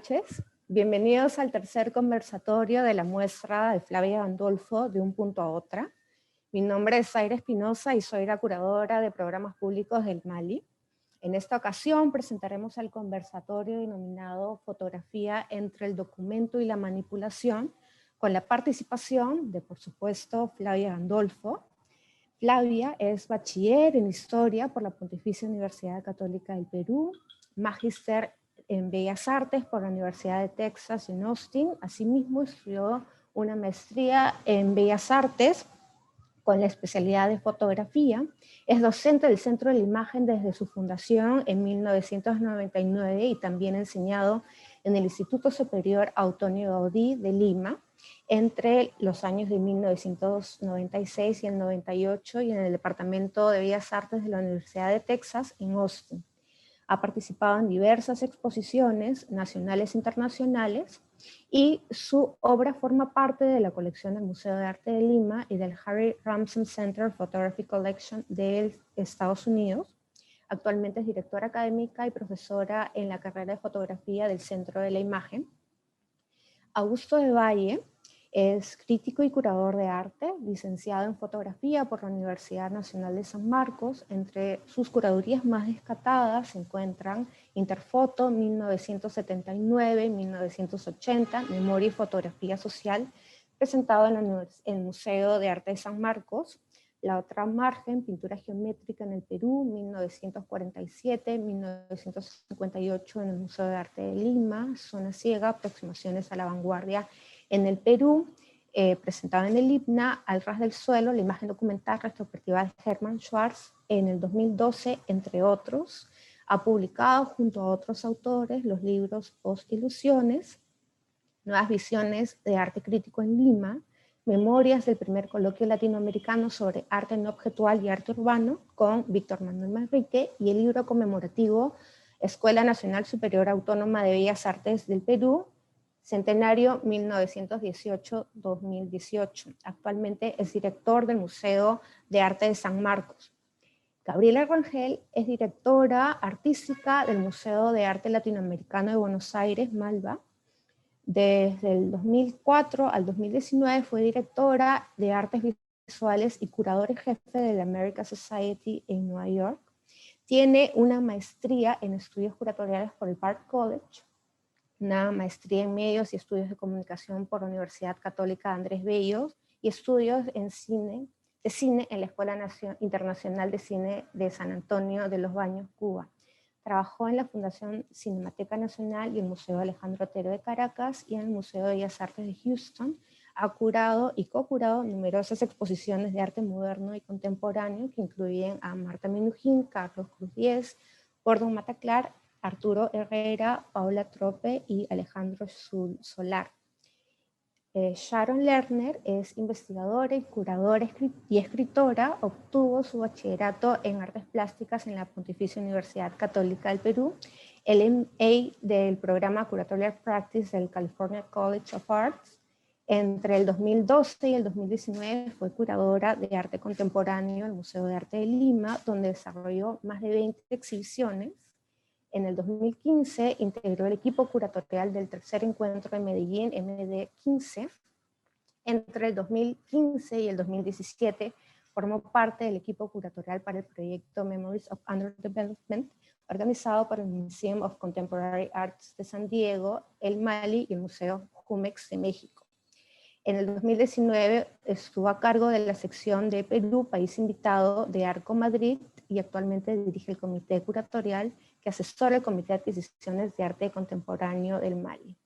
noches. Bienvenidos al tercer conversatorio de la muestra de Flavia Gandolfo, De un punto a otra. Mi nombre es Zaira Espinosa y soy la curadora de programas públicos del Mali. En esta ocasión presentaremos el conversatorio denominado Fotografía entre el documento y la manipulación, con la participación de, por supuesto, Flavia Gandolfo. Flavia es bachiller en Historia por la Pontificia Universidad Católica del Perú, magíster en Bellas Artes por la Universidad de Texas en Austin. Asimismo, estudió una maestría en Bellas Artes con la especialidad de fotografía. Es docente del Centro de la Imagen desde su fundación en 1999 y también ha enseñado en el Instituto Superior Antonio Gaudí de Lima entre los años de 1996 y el 98 y en el Departamento de Bellas Artes de la Universidad de Texas en Austin. Ha participado en diversas exposiciones nacionales e internacionales y su obra forma parte de la colección del Museo de Arte de Lima y del Harry Ramsden Center Photography Collection de Estados Unidos. Actualmente es directora académica y profesora en la carrera de fotografía del Centro de la Imagen. Augusto de Valle es crítico y curador de arte, licenciado en fotografía por la Universidad Nacional de San Marcos. Entre sus curadurías más destacadas se encuentran Interfoto 1979-1980, Memoria y Fotografía Social, presentado en el Museo de Arte de San Marcos. La otra margen, Pintura Geométrica en el Perú, 1947-1958 en el Museo de Arte de Lima. Zona Ciega, Aproximaciones a la Vanguardia en el Perú, presentado en el IPNA. Al ras del suelo, la imagen documental retrospectiva de Hermann Schwarz en el 2012, entre otros. Ha publicado junto a otros autores los libros Post-Ilusiones, Nuevas Visiones de Arte Crítico en Lima, Memorias del primer coloquio latinoamericano sobre arte no objetual y arte urbano con Víctor Manuel Manrique, y el libro conmemorativo Escuela Nacional Superior Autónoma de Bellas Artes del Perú, Centenario 1918-2018. Actualmente es director del Museo de Arte de San Marcos. Gabriela Rangel es directora artística del Museo de Arte Latinoamericano de Buenos Aires, MALBA. Desde el 2004 al 2019 fue directora de Artes Visuales y curadora en jefe de la American Society en Nueva York. Tiene una maestría en estudios curatoriales por el Bard College, una maestría en medios y estudios de comunicación por la Universidad Católica Andrés Bello y estudios en cine en la Escuela Internacional de Cine de San Antonio de los Baños, Cuba. Trabajó en la Fundación Cinemateca Nacional y el Museo Alejandro Otero de Caracas y en el Museo de Bellas Artes de Houston. Ha curado y co-curado numerosas exposiciones de arte moderno y contemporáneo que incluyen a Marta Minujín, Carlos Cruz Diez, Gordon Mataclar, Arturo Herrera, Paula Trope y Alejandro Solar. Sharon Lerner es investigadora y curadora y escritora. Obtuvo su bachillerato en artes plásticas en la Pontificia Universidad Católica del Perú, el MA del programa Curatorial Practice del California College of Arts. Entre el 2012 y el 2019 fue curadora de arte contemporáneo en el Museo de Arte de Lima, donde desarrolló más de 20 exhibiciones. En el 2015 integró el equipo curatorial del tercer encuentro de Medellín, MD15. Entre el 2015 y el 2017 formó parte del equipo curatorial para el proyecto Memories of Underdevelopment, organizado por el Museum of Contemporary Arts de San Diego, el Mali y el Museo Jumex de México. En el 2019 estuvo a cargo de la sección de Perú, país invitado de Arco Madrid, y actualmente dirige el comité curatorial que asesora el Comité de Adquisiciones de Arte Contemporáneo del Mali.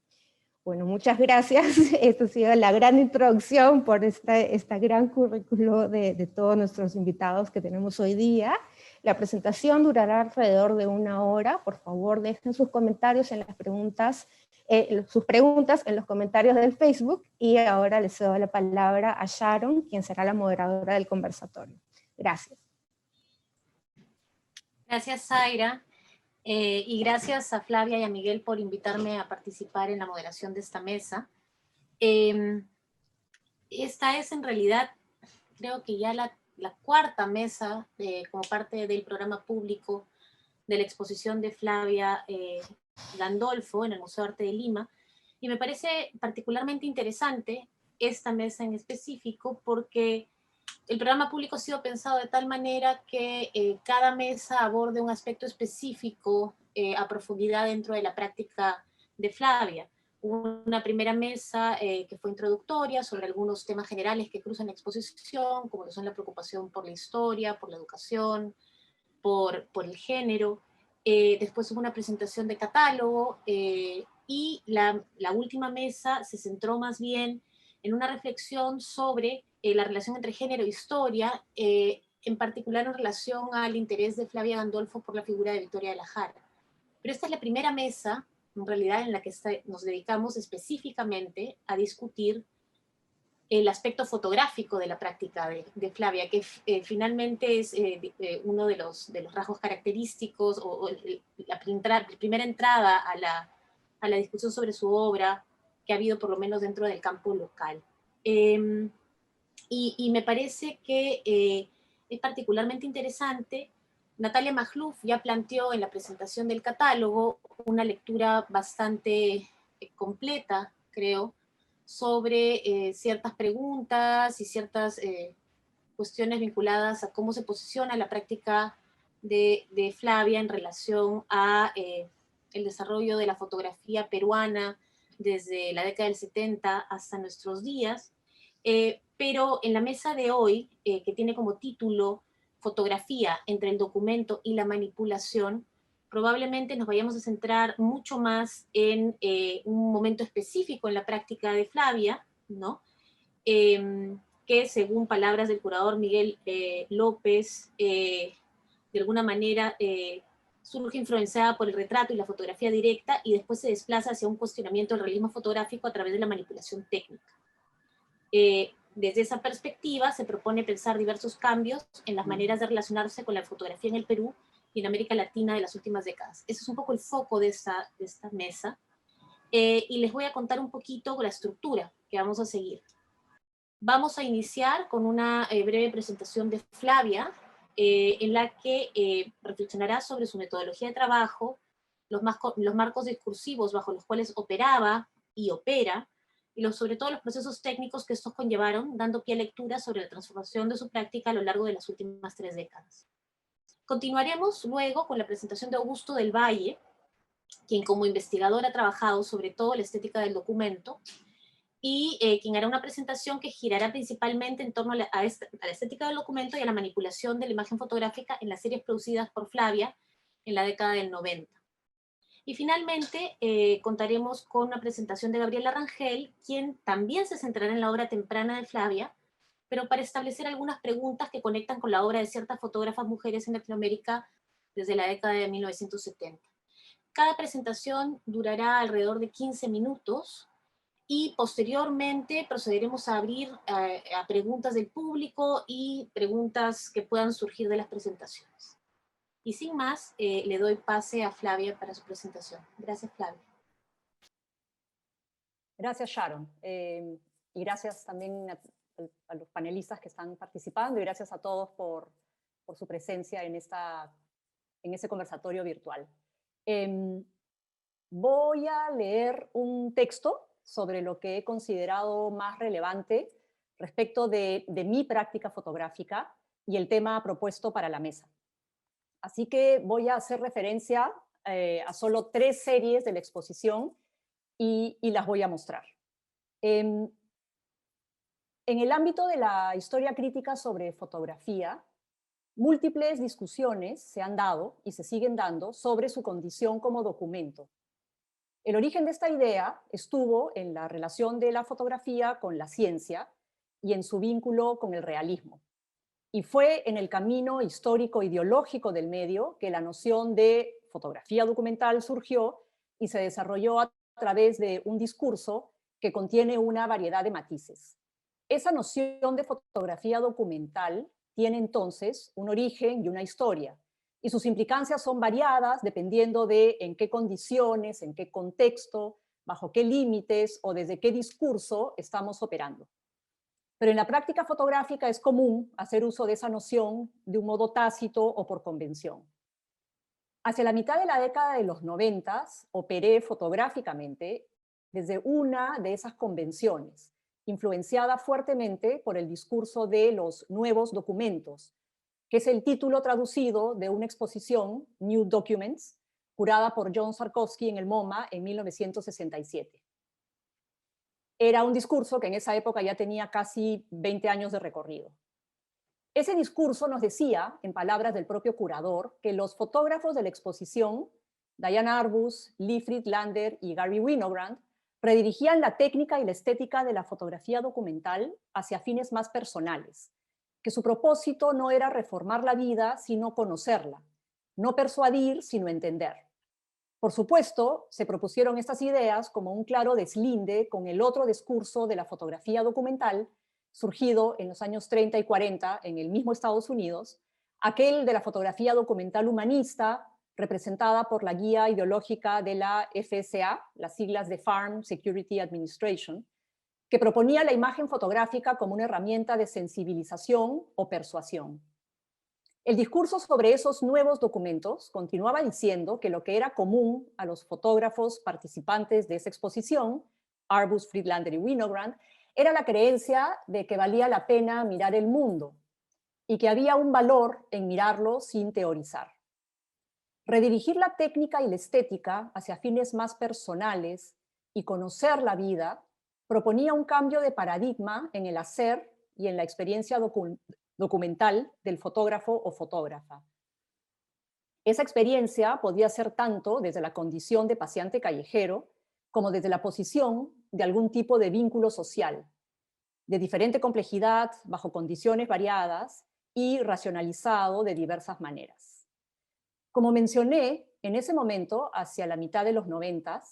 Bueno, muchas gracias. Esta ha sido la gran introducción por esta gran currículo de todos nuestros invitados que tenemos hoy día. La presentación durará alrededor de 1 hora. Por favor, dejen sus comentarios en las preguntas, sus preguntas en los comentarios del Facebook, y ahora les cedo la palabra a Sharon, quien será la moderadora del conversatorio. Gracias. Gracias, Zaira. Y gracias a Flavia y a Miguel por invitarme a participar en la moderación de esta mesa. Esta es en realidad, creo que ya la cuarta mesa como parte del programa público de la exposición de Flavia Gandolfo en el Museo de Arte de Lima, y me parece particularmente interesante esta mesa en específico porque el programa público ha sido pensado de tal manera que cada mesa aborde un aspecto específico a profundidad dentro de la práctica de Flavia. Hubo una primera mesa que fue introductoria sobre algunos temas generales que cruzan la exposición, como lo son la preocupación por la historia, por la educación, por el género. Después hubo una presentación de catálogo y la última mesa se centró más bien en una reflexión sobre la relación entre género e historia, en particular en relación al interés de Flavia Gandolfo por la figura de Victoria de la Jara. Pero esta es la primera mesa, en realidad, en la que nos dedicamos específicamente a discutir el aspecto fotográfico de la práctica de Flavia, que finalmente es uno de los rasgos característicos o la primera entrada a la discusión sobre su obra que ha habido por lo menos dentro del campo local. Y me parece que es particularmente interesante. Natalia Magluf ya planteó en la presentación del catálogo una lectura bastante completa, creo, sobre ciertas preguntas y ciertas cuestiones vinculadas a cómo se posiciona la práctica de Flavia en relación a el desarrollo de la fotografía peruana desde la década del 70 hasta nuestros días. Pero en la mesa de hoy, que tiene como título Fotografía entre el documento y la manipulación, probablemente nos vayamos a centrar mucho más en un momento específico en la práctica de Flavia, ¿no? Que según palabras del curador Miguel López, de alguna manera surge influenciada por el retrato y la fotografía directa y después se desplaza hacia un cuestionamiento del realismo fotográfico a través de la manipulación técnica. Desde esa perspectiva se propone pensar diversos cambios en las maneras de relacionarse con la fotografía en el Perú y en América Latina de las últimas décadas. Ese es un poco el foco de esta mesa. Y les voy a contar un poquito la estructura que vamos a seguir. Vamos a iniciar con una breve presentación de Flavia, en la que reflexionará sobre su metodología de trabajo, los marcos discursivos bajo los cuales operaba y opera, y sobre todo los procesos técnicos que estos conllevaron, dando pie a lecturas sobre la transformación de su práctica a lo largo de las últimas 3 décadas. Continuaremos luego con la presentación de Augusto del Valle, quien como investigador ha trabajado sobre todo la estética del documento, y quien hará una presentación que girará principalmente en torno a la estética del documento y a la manipulación de la imagen fotográfica en las series producidas por Flavia en la década del 90. Y finalmente contaremos con una presentación de Gabriela Rangel, quien también se centrará en la obra temprana de Flavia, pero para establecer algunas preguntas que conectan con la obra de ciertas fotógrafas mujeres en Latinoamérica desde la década de 1970. Cada presentación durará alrededor de 15 minutos y posteriormente procederemos a abrir a preguntas del público y preguntas que puedan surgir de las presentaciones. Y sin más, le doy pase a Flavia para su presentación. Gracias, Flavia. Gracias, Sharon. Y gracias también a los panelistas que están participando y gracias a todos por su presencia en ese conversatorio virtual. Voy a leer un texto sobre lo que he considerado más relevante respecto de mi práctica fotográfica y el tema propuesto para la mesa. Así que voy a hacer referencia a solo 3 series de la exposición y las voy a mostrar. En el ámbito de la historia crítica sobre fotografía, múltiples discusiones se han dado y se siguen dando sobre su condición como documento. El origen de esta idea estuvo en la relación de la fotografía con la ciencia y en su vínculo con el realismo. Y fue en el camino histórico ideológico del medio que la noción de fotografía documental surgió y se desarrolló a través de un discurso que contiene una variedad de matices. Esa noción de fotografía documental tiene entonces un origen y una historia, y sus implicancias son variadas dependiendo de en qué condiciones, en qué contexto, bajo qué límites o desde qué discurso estamos operando. Pero en la práctica fotográfica es común hacer uso de esa noción de un modo tácito o por convención. Hacia la mitad de la década de los 90 operé fotográficamente desde una de esas convenciones, influenciada fuertemente por el discurso de los nuevos documentos, que es el título traducido de una exposición, New Documents, curada por John Sarkowski en el MoMA en 1967. Era un discurso que en esa época ya tenía casi 20 años de recorrido. Ese discurso nos decía, en palabras del propio curador, que los fotógrafos de la exposición, Diane Arbus, Lee Friedlander y Gary Winogrand, redirigían la técnica y la estética de la fotografía documental hacia fines más personales, que su propósito no era reformar la vida, sino conocerla, no persuadir, sino entender. Por supuesto, se propusieron estas ideas como un claro deslinde con el otro discurso de la fotografía documental, surgido en los años 30 y 40 en el mismo Estados Unidos, aquel de la fotografía documental humanista, representada por la guía ideológica de la FSA, las siglas de Farm Security Administration, que proponía la imagen fotográfica como una herramienta de sensibilización o persuasión. El discurso sobre esos nuevos documentos continuaba diciendo que lo que era común a los fotógrafos participantes de esa exposición, Arbus, Friedlander y Winogrand, era la creencia de que valía la pena mirar el mundo y que había un valor en mirarlo sin teorizar. Redirigir la técnica y la estética hacia fines más personales y conocer la vida proponía un cambio de paradigma en el hacer y en la experiencia documental del fotógrafo o fotógrafa. Esa experiencia podía ser tanto desde la condición de paseante callejero como desde la posición de algún tipo de vínculo social, de diferente complejidad, bajo condiciones variadas y racionalizado de diversas maneras. Como mencioné, en ese momento, hacia la mitad de los 90,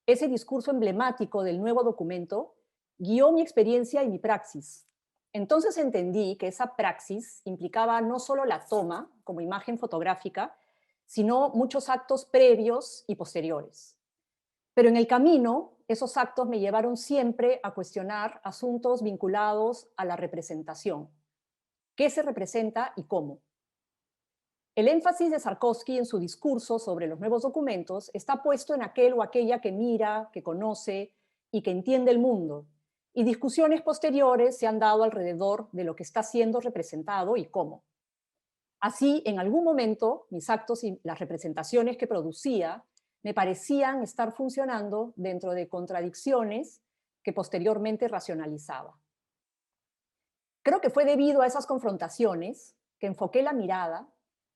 ese discurso emblemático del nuevo documento guió mi experiencia y mi praxis. Entonces entendí que esa praxis implicaba no solo la toma como imagen fotográfica, sino muchos actos previos y posteriores. Pero en el camino, esos actos me llevaron siempre a cuestionar asuntos vinculados a la representación. ¿Qué se representa y cómo? El énfasis de Sarkowski en su discurso sobre los nuevos documentos está puesto en aquel o aquella que mira, que conoce y que entiende el mundo, y discusiones posteriores se han dado alrededor de lo que está siendo representado y cómo. Así, en algún momento, mis actos y las representaciones que producía me parecían estar funcionando dentro de contradicciones que posteriormente racionalizaba. Creo que fue debido a esas confrontaciones que enfoqué la mirada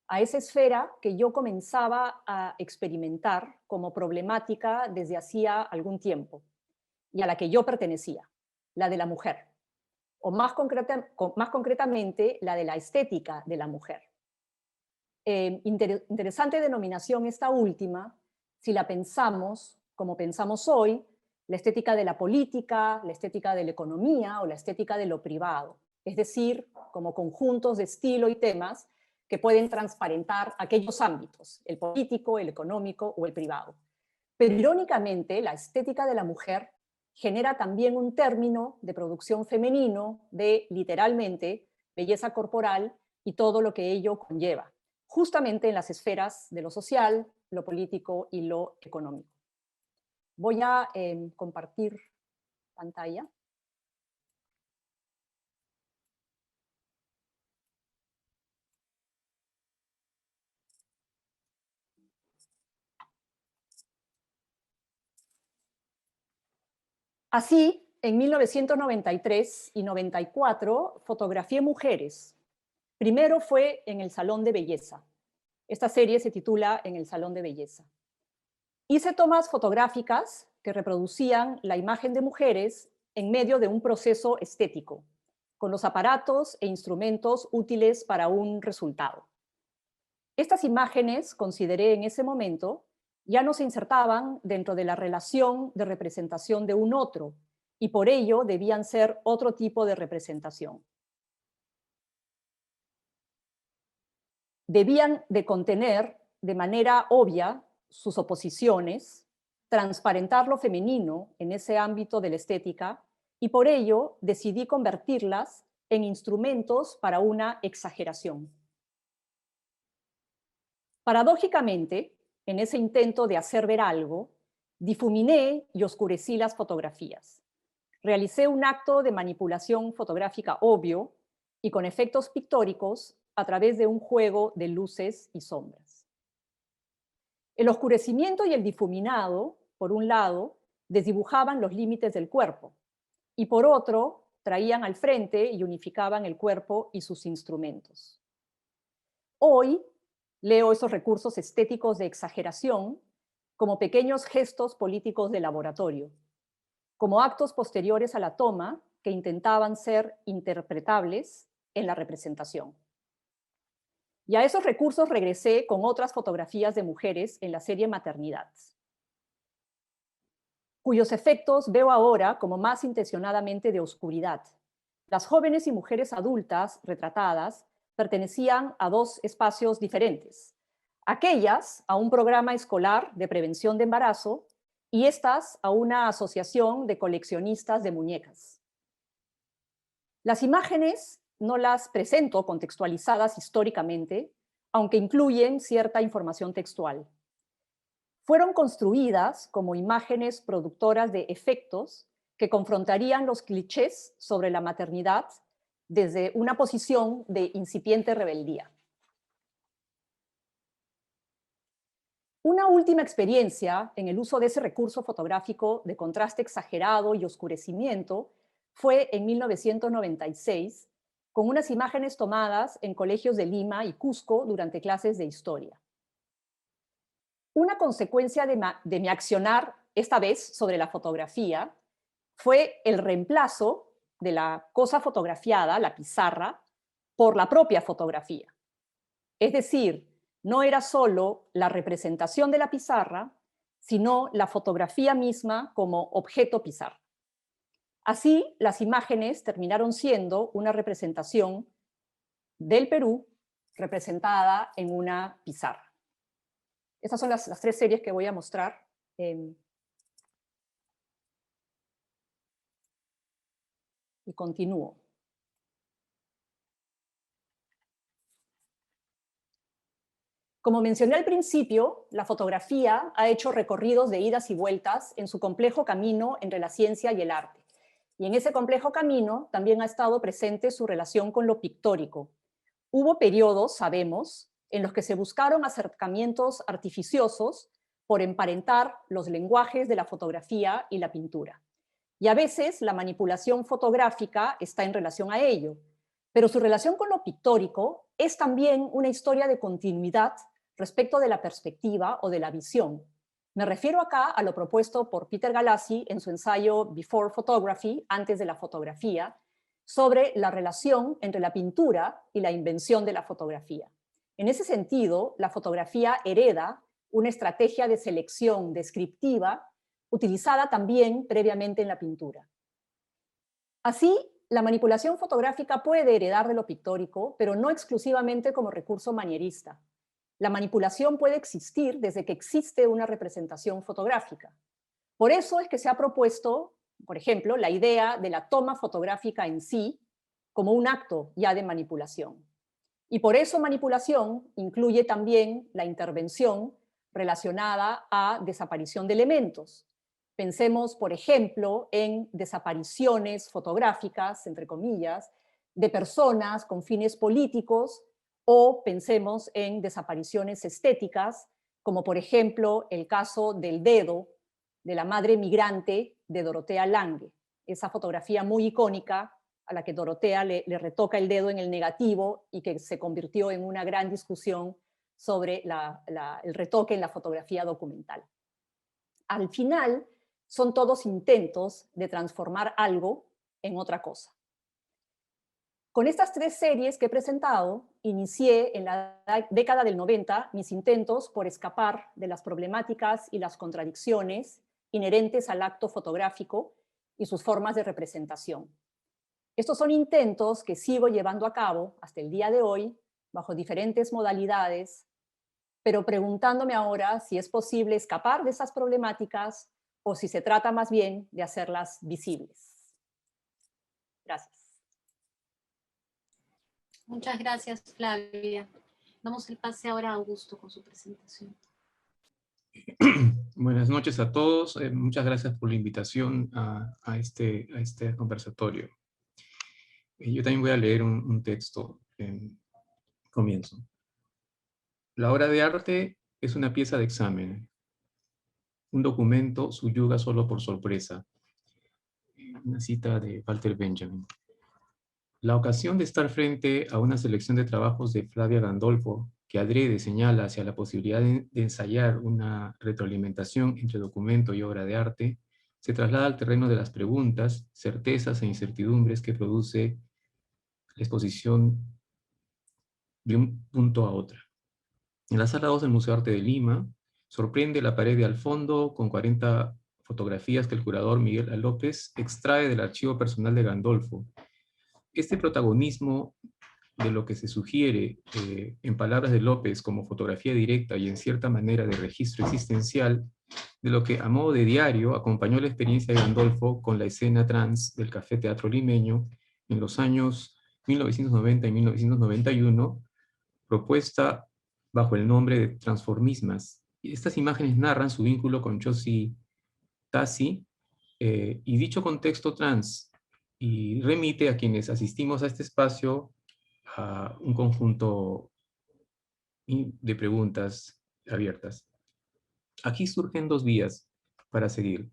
a esa esfera que yo comenzaba a experimentar como problemática desde hacía algún tiempo y a la que yo pertenecía, la de la mujer, o más concretamente la de la estética de la mujer. Interesante denominación esta última, si la pensamos como pensamos hoy, la estética de la política, la estética de la economía o la estética de lo privado, es decir, como conjuntos de estilo y temas que pueden transparentar aquellos ámbitos, el político, el económico o el privado. Pero irónicamente, la estética de la mujer genera también un término de producción femenino de, literalmente, belleza corporal y todo lo que ello conlleva, justamente en las esferas de lo social, lo político y lo económico. Voy a compartir pantalla. Así, en 1993 y 94 fotografié mujeres. Primero fue en el Salón de Belleza. Esta serie se titula En el Salón de Belleza. Hice tomas fotográficas que reproducían la imagen de mujeres en medio de un proceso estético, con los aparatos e instrumentos útiles para un resultado. Estas imágenes, consideré en ese momento, ya no se insertaban dentro de la relación de representación de un otro, y por ello debían ser otro tipo de representación. Debían de contener de manera obvia sus oposiciones, transparentar lo femenino en ese ámbito de la estética, y por ello decidí convertirlas en instrumentos para una exageración. Paradójicamente, en ese intento de hacer ver algo, difuminé y oscurecí las fotografías. Realicé un acto de manipulación fotográfica obvio y con efectos pictóricos a través de un juego de luces y sombras. El oscurecimiento y el difuminado, por un lado, desdibujaban los límites del cuerpo y por otro, traían al frente y unificaban el cuerpo y sus instrumentos. Hoy leo esos recursos estéticos de exageración como pequeños gestos políticos de laboratorio, como actos posteriores a la toma que intentaban ser interpretables en la representación. Y a esos recursos regresé con otras fotografías de mujeres en la serie Maternidad, cuyos efectos veo ahora como más intencionadamente de oscuridad. Las jóvenes y mujeres adultas retratadas pertenecían a dos espacios diferentes. Aquellas a un programa escolar de prevención de embarazo y estas a una asociación de coleccionistas de muñecas. Las imágenes no las presento contextualizadas históricamente, aunque incluyen cierta información textual. Fueron construidas como imágenes productoras de efectos que confrontarían los clichés sobre la maternidad desde una posición de incipiente rebeldía. Una última experiencia en el uso de ese recurso fotográfico de contraste exagerado y oscurecimiento fue en 1996, con unas imágenes tomadas en colegios de Lima y Cusco durante clases de historia. Una consecuencia de mi accionar, esta vez sobre la fotografía, fue el reemplazo de la cosa fotografiada, la pizarra, por la propia fotografía. Es decir, no era solo la representación de la pizarra, sino la fotografía misma como objeto pizarra. Así, las imágenes terminaron siendo una representación del Perú representada en una pizarra. Estas son las tres series que voy a mostrar. Y continúo. Como mencioné al principio, la fotografía ha hecho recorridos de idas y vueltas en su complejo camino entre la ciencia y el arte. Y en ese complejo camino también ha estado presente su relación con lo pictórico. Hubo periodos, sabemos, en los que se buscaron acercamientos artificiosos por emparentar los lenguajes de la fotografía y la pintura. Y a veces la manipulación fotográfica está en relación a ello, pero su relación con lo pictórico es también una historia de continuidad respecto de la perspectiva o de la visión. Me refiero acá a lo propuesto por Peter Galassi en su ensayo Before Photography, antes de la fotografía, sobre la relación entre la pintura y la invención de la fotografía. En ese sentido, la fotografía hereda una estrategia de selección descriptiva utilizada también previamente en la pintura. Así, la manipulación fotográfica puede heredar de lo pictórico, pero no exclusivamente como recurso manierista. La manipulación puede existir desde que existe una representación fotográfica. Por eso es que se ha propuesto, por ejemplo, la idea de la toma fotográfica en sí como un acto ya de manipulación. Y por eso manipulación incluye también la intervención relacionada a desaparición de elementos. Pensemos, por ejemplo, en desapariciones fotográficas, entre comillas, de personas con fines políticos, o pensemos en desapariciones estéticas, como por ejemplo el caso del dedo de la madre migrante de Dorotea Lange, esa fotografía muy icónica a la que Dorotea le retoca el dedo en el negativo y que se convirtió en una gran discusión sobre el retoque en la fotografía documental. Al final, son todos intentos de transformar algo en otra cosa. Con estas tres series que he presentado, inicié en la década del 90 mis intentos por escapar de las problemáticas y las contradicciones inherentes al acto fotográfico y sus formas de representación. Estos son intentos que sigo llevando a cabo hasta el día de hoy, bajo diferentes modalidades, pero preguntándome ahora si es posible escapar de esas problemáticas o si se trata más bien de hacerlas visibles. Gracias. Muchas gracias, Flavia. Damos el pase ahora a Augusto con su presentación. Buenas noches a todos. Muchas gracias por la invitación a este conversatorio. Yo también voy a leer un texto en comienzo. La obra de arte es una pieza de examen. Un documento subyuga solo por sorpresa. Una cita de Walter Benjamin. La ocasión de estar frente a una selección de trabajos de Flavia Gandolfo, que adrede señala hacia la posibilidad de ensayar una retroalimentación entre documento y obra de arte, se traslada al terreno de las preguntas, certezas e incertidumbres que produce la exposición de un punto a otro. En la sala 2 del Museo de Arte de Lima, sorprende la pared de al fondo con 40 fotografías que el curador Miguel A. López extrae del archivo personal de Gandolfo. Este protagonismo de lo que se sugiere, en palabras de López, como fotografía directa y en cierta manera de registro existencial, de lo que a modo de diario acompañó la experiencia de Gandolfo con la escena trans del Café Teatro Limeño en los años 1990 y 1991, propuesta bajo el nombre de Transformismas. Y estas imágenes narran su vínculo con Josie Tassi, y dicho contexto trans, y remite a quienes asistimos a este espacio a un conjunto de preguntas abiertas. Aquí surgen dos vías para seguir.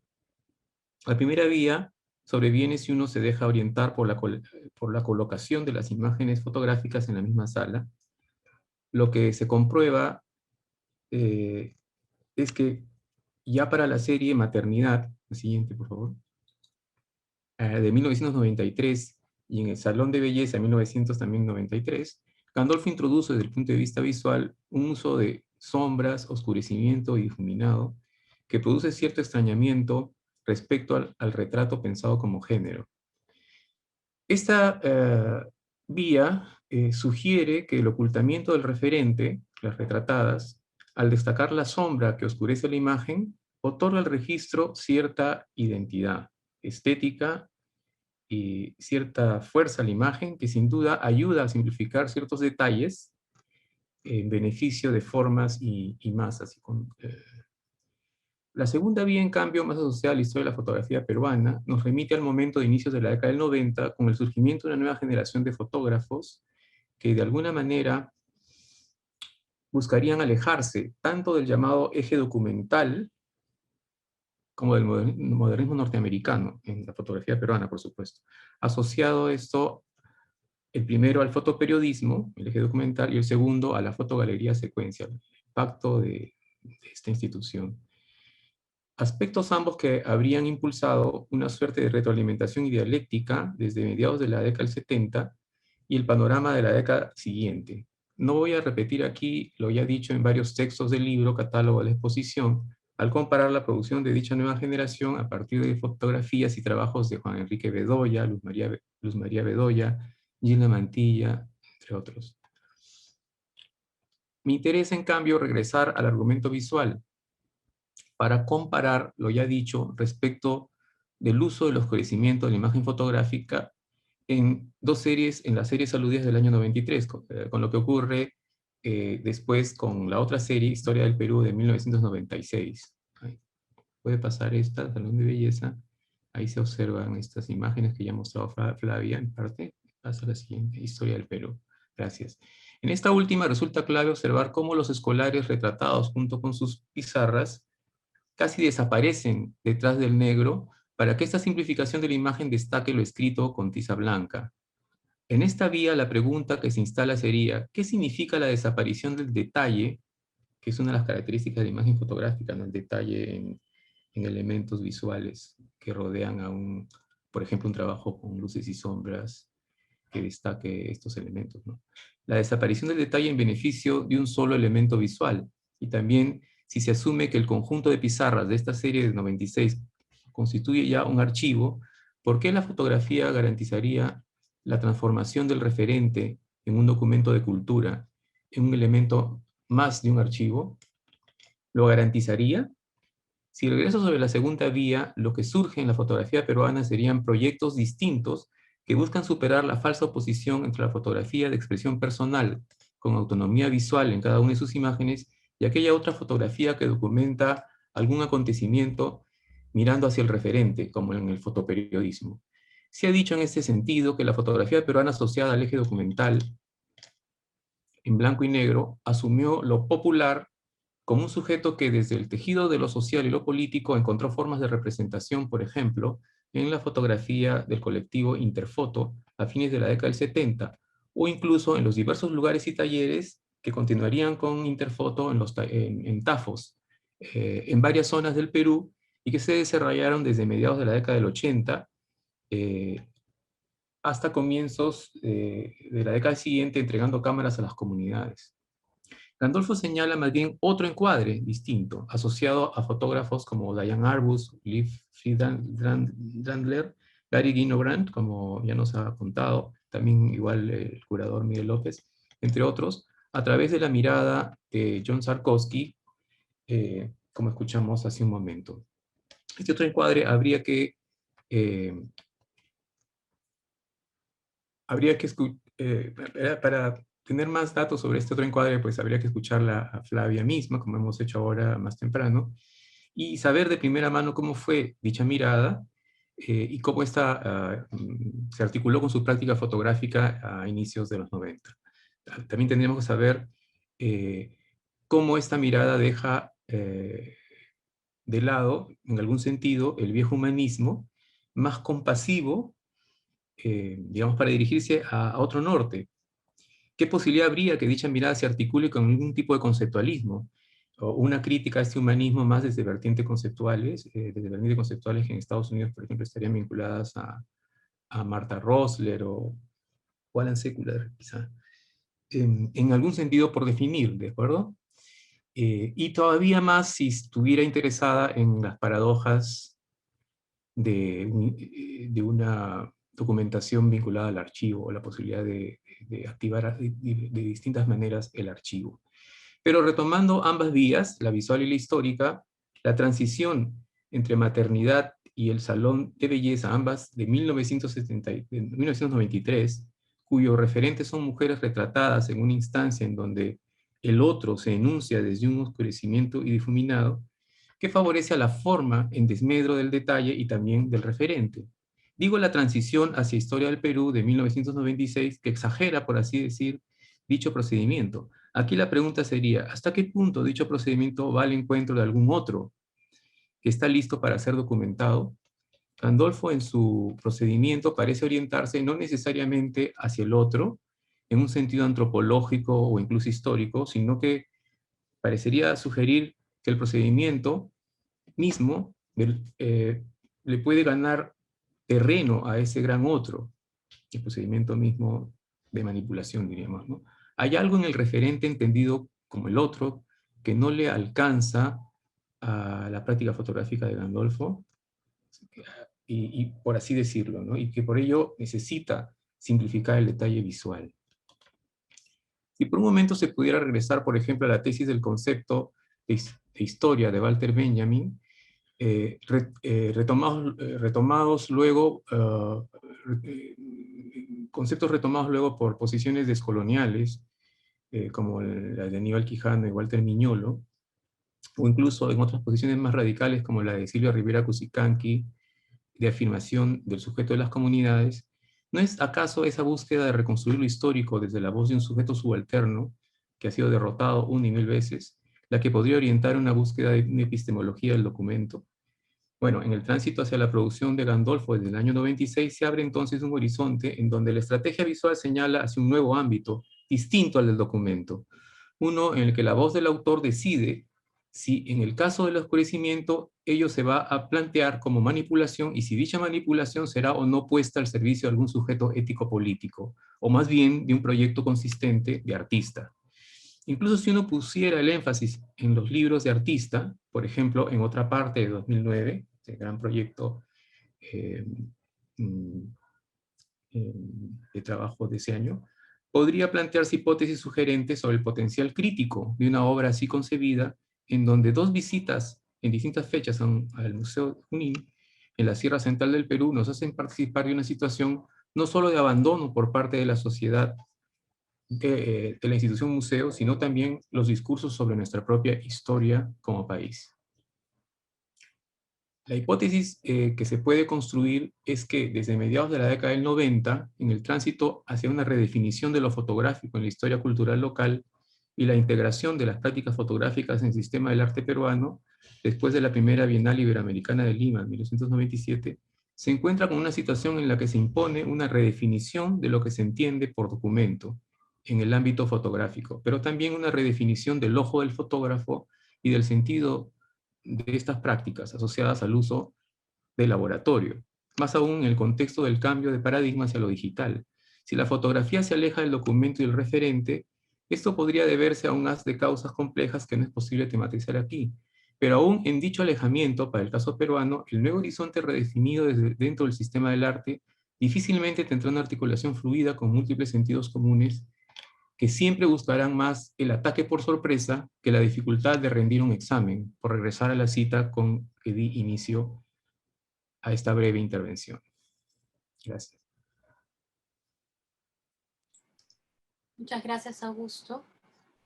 La primera vía sobreviene si uno se deja orientar por la colocación de las imágenes fotográficas en la misma sala. Lo que se comprueba es que ya para la serie Maternidad, la siguiente por favor, de 1993, y en el Salón de Belleza de 1993, Gandolfo introduce desde el punto de vista visual un uso de sombras, oscurecimiento y difuminado que produce cierto extrañamiento respecto al retrato pensado como género. Esta vía sugiere que el ocultamiento del referente, las retratadas, al destacar la sombra que oscurece la imagen, otorga al registro cierta identidad estética y cierta fuerza a la imagen que sin duda ayuda a simplificar ciertos detalles en beneficio de formas y masas. La segunda vía, en cambio, más asociada a la historia de la fotografía peruana, nos remite al momento de inicios de la década del 90, con el surgimiento de una nueva generación de fotógrafos que de alguna manera buscarían alejarse tanto del llamado eje documental como del modernismo norteamericano, en la fotografía peruana, por supuesto. Asociado esto, el primero al fotoperiodismo, el eje documental, y el segundo a la fotogalería secuencial, el impacto de esta institución. Aspectos ambos que habrían impulsado una suerte de retroalimentación y dialéctica desde mediados de la década del 70 y el panorama de la década siguiente. No voy a repetir aquí lo ya dicho en varios textos del libro, catálogo de la exposición, al comparar la producción de dicha nueva generación a partir de fotografías y trabajos de Juan Enrique Bedoya, Luz María Bedoya, Gilda Mantilla, entre otros. Me interesa, en cambio, regresar al argumento visual para comparar lo ya dicho respecto del uso del oscurecimiento de la imagen fotográfica en dos series, en las series aludidas del año 93, con lo que ocurre después con la otra serie, Historia del Perú, de 1996. Puede pasar esta, Salón de Belleza. Ahí se observan estas imágenes que ya ha mostrado Flavia en parte. Pasa a la siguiente, Historia del Perú. Gracias. En esta última resulta clave observar cómo los escolares retratados junto con sus pizarras casi desaparecen detrás del negro para que esta simplificación de la imagen destaque lo escrito con tiza blanca. En esta vía, la pregunta que se instala sería, ¿qué significa la desaparición del detalle, que es una de las características de la imagen fotográfica, ¿no? El detalle en elementos visuales que rodean a por ejemplo, un trabajo con luces y sombras que destaque estos elementos, ¿no? La desaparición del detalle en beneficio de un solo elemento visual, y también si se asume que el conjunto de pizarras de esta serie de 96 constituye ya un archivo, ¿por qué la fotografía garantizaría la transformación del referente en un documento de cultura, en un elemento más de un archivo? ¿Lo garantizaría? Si regreso sobre la segunda vía, lo que surge en la fotografía peruana serían proyectos distintos que buscan superar la falsa oposición entre la fotografía de expresión personal con autonomía visual en cada una de sus imágenes, y aquella otra fotografía que documenta algún acontecimiento mirando hacia el referente, como en el fotoperiodismo. Se ha dicho en este sentido que la fotografía peruana asociada al eje documental, en blanco y negro, asumió lo popular como un sujeto que desde el tejido de lo social y lo político encontró formas de representación, por ejemplo, en la fotografía del colectivo Interfoto a fines de la década del 70, o incluso en los diversos lugares y talleres que continuarían con Interfoto en Tafos, en varias zonas del Perú, y que se desarrollaron desde mediados de la década del 80 hasta comienzos de la década siguiente, entregando cámaras a las comunidades. Gandolfo señala más bien otro encuadre distinto, asociado a fotógrafos como Diane Arbus, Liv Friedlander, Gary Guinogrand, como ya nos ha contado, también igual el curador Miguel López, entre otros, a través de la mirada de John Sarkowski, como escuchamos hace un momento. Este otro encuadre para tener más datos sobre este otro encuadre, pues habría que escucharla a Flavia misma, como hemos hecho ahora más temprano, y saber de primera mano cómo fue dicha mirada y cómo esta se articuló con su práctica fotográfica a inicios de los 90. También tendríamos que saber cómo esta mirada deja de lado, en algún sentido, el viejo humanismo más compasivo, digamos, para dirigirse a otro norte. ¿Qué posibilidad habría que dicha mirada se articule con algún tipo de conceptualismo? O una crítica a este humanismo más desde vertientes conceptuales que en Estados Unidos, por ejemplo, estarían vinculadas a Martha Rosler o Alan Sekuler, quizá. En algún sentido por definir, ¿de acuerdo? Y todavía más si estuviera interesada en las paradojas de una documentación vinculada al archivo, o la posibilidad de activar de distintas maneras el archivo. Pero retomando ambas vías, la visual y la histórica, la transición entre maternidad y el salón de belleza, ambas de 1993, cuyos referentes son mujeres retratadas en una instancia en donde el otro se enuncia desde un oscurecimiento y difuminado, que favorece a la forma en desmedro del detalle y también del referente. Digo la transición hacia Historia del Perú de 1996, que exagera, por así decir, dicho procedimiento. Aquí la pregunta sería, ¿hasta qué punto dicho procedimiento va al encuentro de algún otro que está listo para ser documentado? Gandolfo en su procedimiento parece orientarse no necesariamente hacia el otro, en un sentido antropológico o incluso histórico, sino que parecería sugerir que el procedimiento mismo le puede ganar terreno a ese gran otro, el procedimiento mismo de manipulación, diríamos, ¿no? Hay algo en el referente entendido como el otro que no le alcanza a la práctica fotográfica de Gandolfo, y por así decirlo, ¿no? Y que por ello necesita simplificar el detalle visual. Si por un momento se pudiera regresar, por ejemplo, a la tesis del concepto de historia de Walter Benjamin, conceptos retomados luego por posiciones descoloniales, como la de Aníbal Quijano y Walter Miñolo, o incluso en otras posiciones más radicales como la de Silvia Rivera Cusicanqui, de afirmación del sujeto de las comunidades, ¿no es acaso esa búsqueda de reconstruir lo histórico desde la voz de un sujeto subalterno, que ha sido derrotado una y mil veces, la que podría orientar una búsqueda de una epistemología del documento? Bueno, en el tránsito hacia la producción de Gandolfo desde el año 96 se abre entonces un horizonte en donde la estrategia visual señala hacia un nuevo ámbito, distinto al del documento. Uno en el que la voz del autor decide si en el caso del oscurecimiento ello se va a plantear como manipulación y si dicha manipulación será o no puesta al servicio de algún sujeto ético-político, o más bien de un proyecto consistente de artista. Incluso si uno pusiera el énfasis en los libros de artista, por ejemplo, en Otra parte de 2009, el gran proyecto de trabajo de ese año, podría plantearse hipótesis sugerentes sobre el potencial crítico de una obra así concebida, en donde dos visitas en distintas fechas al Museo Junín, en la Sierra Central del Perú, nos hacen participar de una situación no solo de abandono por parte de la sociedad de la institución museo, sino también los discursos sobre nuestra propia historia como país. La hipótesis que se puede construir es que desde mediados de la década del 90, en el tránsito hacia una redefinición de lo fotográfico en la historia cultural local y la integración de las prácticas fotográficas en el sistema del arte peruano, después de la primera Bienal Iberoamericana de Lima en 1997, se encuentra con una situación en la que se impone una redefinición de lo que se entiende por documento en el ámbito fotográfico, pero también una redefinición del ojo del fotógrafo y del sentido de estas prácticas asociadas al uso de laboratorio, más aún en el contexto del cambio de paradigma hacia lo digital. Si la fotografía se aleja del documento y el referente, esto podría deberse a un haz de causas complejas que no es posible tematizar aquí. Pero aún en dicho alejamiento, para el caso peruano, el nuevo horizonte redefinido desde dentro del sistema del arte difícilmente tendrá una articulación fluida con múltiples sentidos comunes que siempre buscarán más el ataque por sorpresa que la dificultad de rendir un examen, por regresar a la cita con que di inicio a esta breve intervención. Gracias. Muchas gracias, Augusto.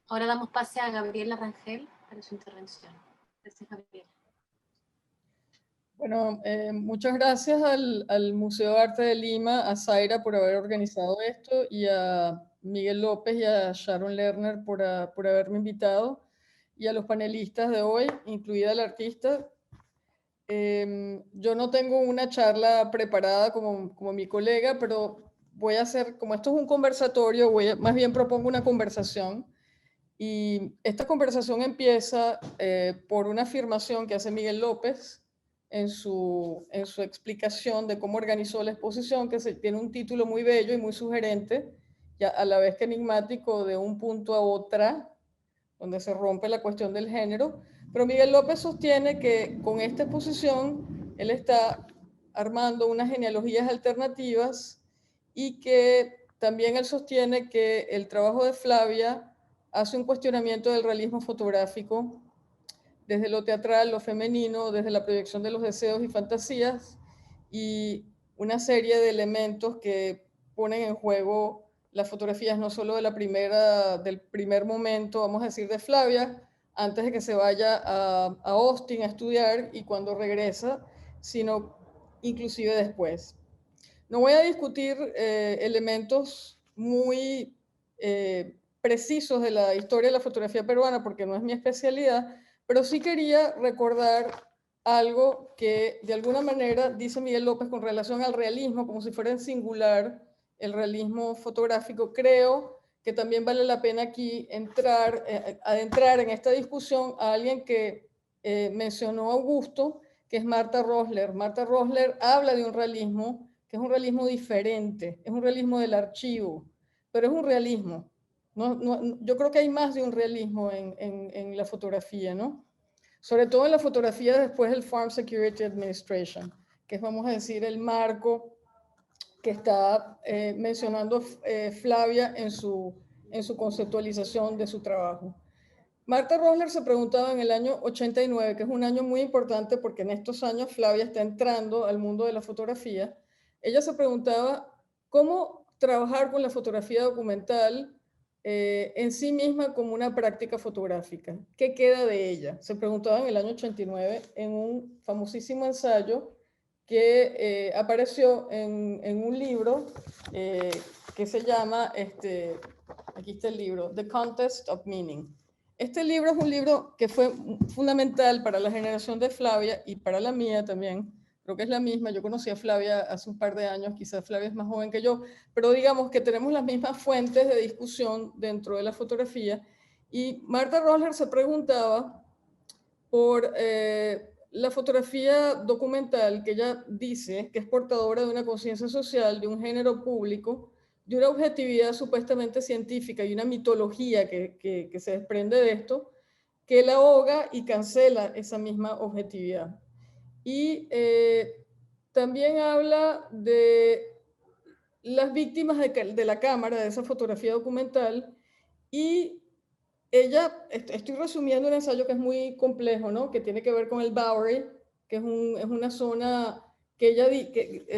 Ahora damos pase a Gabriela Rangel para su intervención. Gracias, Gabriela. Bueno, muchas gracias al Museo de Arte de Lima, a Zaira por haber organizado esto y a Miguel López y a Sharon Lerner por haberme invitado y a los panelistas de hoy, incluida la artista. Yo no tengo una charla preparada como mi colega, pero voy a hacer, como esto es un conversatorio, más bien propongo una conversación. Y esta conversación empieza por una afirmación que hace Miguel López en su explicación de cómo organizó la exposición, que tiene un título muy bello y muy sugerente, y a la vez que enigmático, de un punto a otra, donde se rompe la cuestión del género. Pero Miguel López sostiene que con esta exposición él está armando unas genealogías alternativas y que también él sostiene que el trabajo de Flavia hace un cuestionamiento del realismo fotográfico desde lo teatral, lo femenino, desde la proyección de los deseos y fantasías, y una serie de elementos que ponen en juego las fotografías no solo del primer momento, vamos a decir, de Flavia, antes de que se vaya a Austin a estudiar y cuando regresa, sino inclusive después. No voy a discutir elementos muy precisos de la historia de la fotografía peruana porque no es mi especialidad, pero sí quería recordar algo que de alguna manera dice Miguel López con relación al realismo, como si fuera en singular el realismo fotográfico. Creo que también vale la pena aquí adentrar en esta discusión a alguien que mencionó Augusto, que es Marta Rosler. Marta Rosler habla de un realismo que es un realismo diferente, es un realismo del archivo, pero es un realismo. Yo creo que hay más de un realismo en la fotografía, ¿no? Sobre todo en la fotografía después del Farm Security Administration, que es, vamos a decir, el marco que está mencionando Flavia en su conceptualización de su trabajo. Marta Rosler se preguntaba en el año 89, que es un año muy importante porque en estos años Flavia está entrando al mundo de la fotografía. Ella se preguntaba cómo trabajar con la fotografía documental en sí misma como una práctica fotográfica. ¿Qué queda de ella? Se preguntaba en el año 89 en un famosísimo ensayo que apareció en un libro que se llama, aquí está el libro, The Contest of Meaning. Este libro es un libro que fue fundamental para la generación de Flavia y para la mía también. Creo que es la misma. Yo conocí a Flavia hace un par de años, quizás Flavia es más joven que yo, pero digamos que tenemos las mismas fuentes de discusión dentro de la fotografía. Y Marta Rosler se preguntaba por la fotografía documental, que ella dice que es portadora de una conciencia social, de un género público, de una objetividad supuestamente científica y una mitología que se desprende de esto, que la ahoga y cancela esa misma objetividad. Y también habla de las víctimas de la cámara, de esa fotografía documental, y ella, estoy resumiendo un ensayo que es muy complejo, ¿no? Que tiene que ver con el Bowery, que es una zona que ella,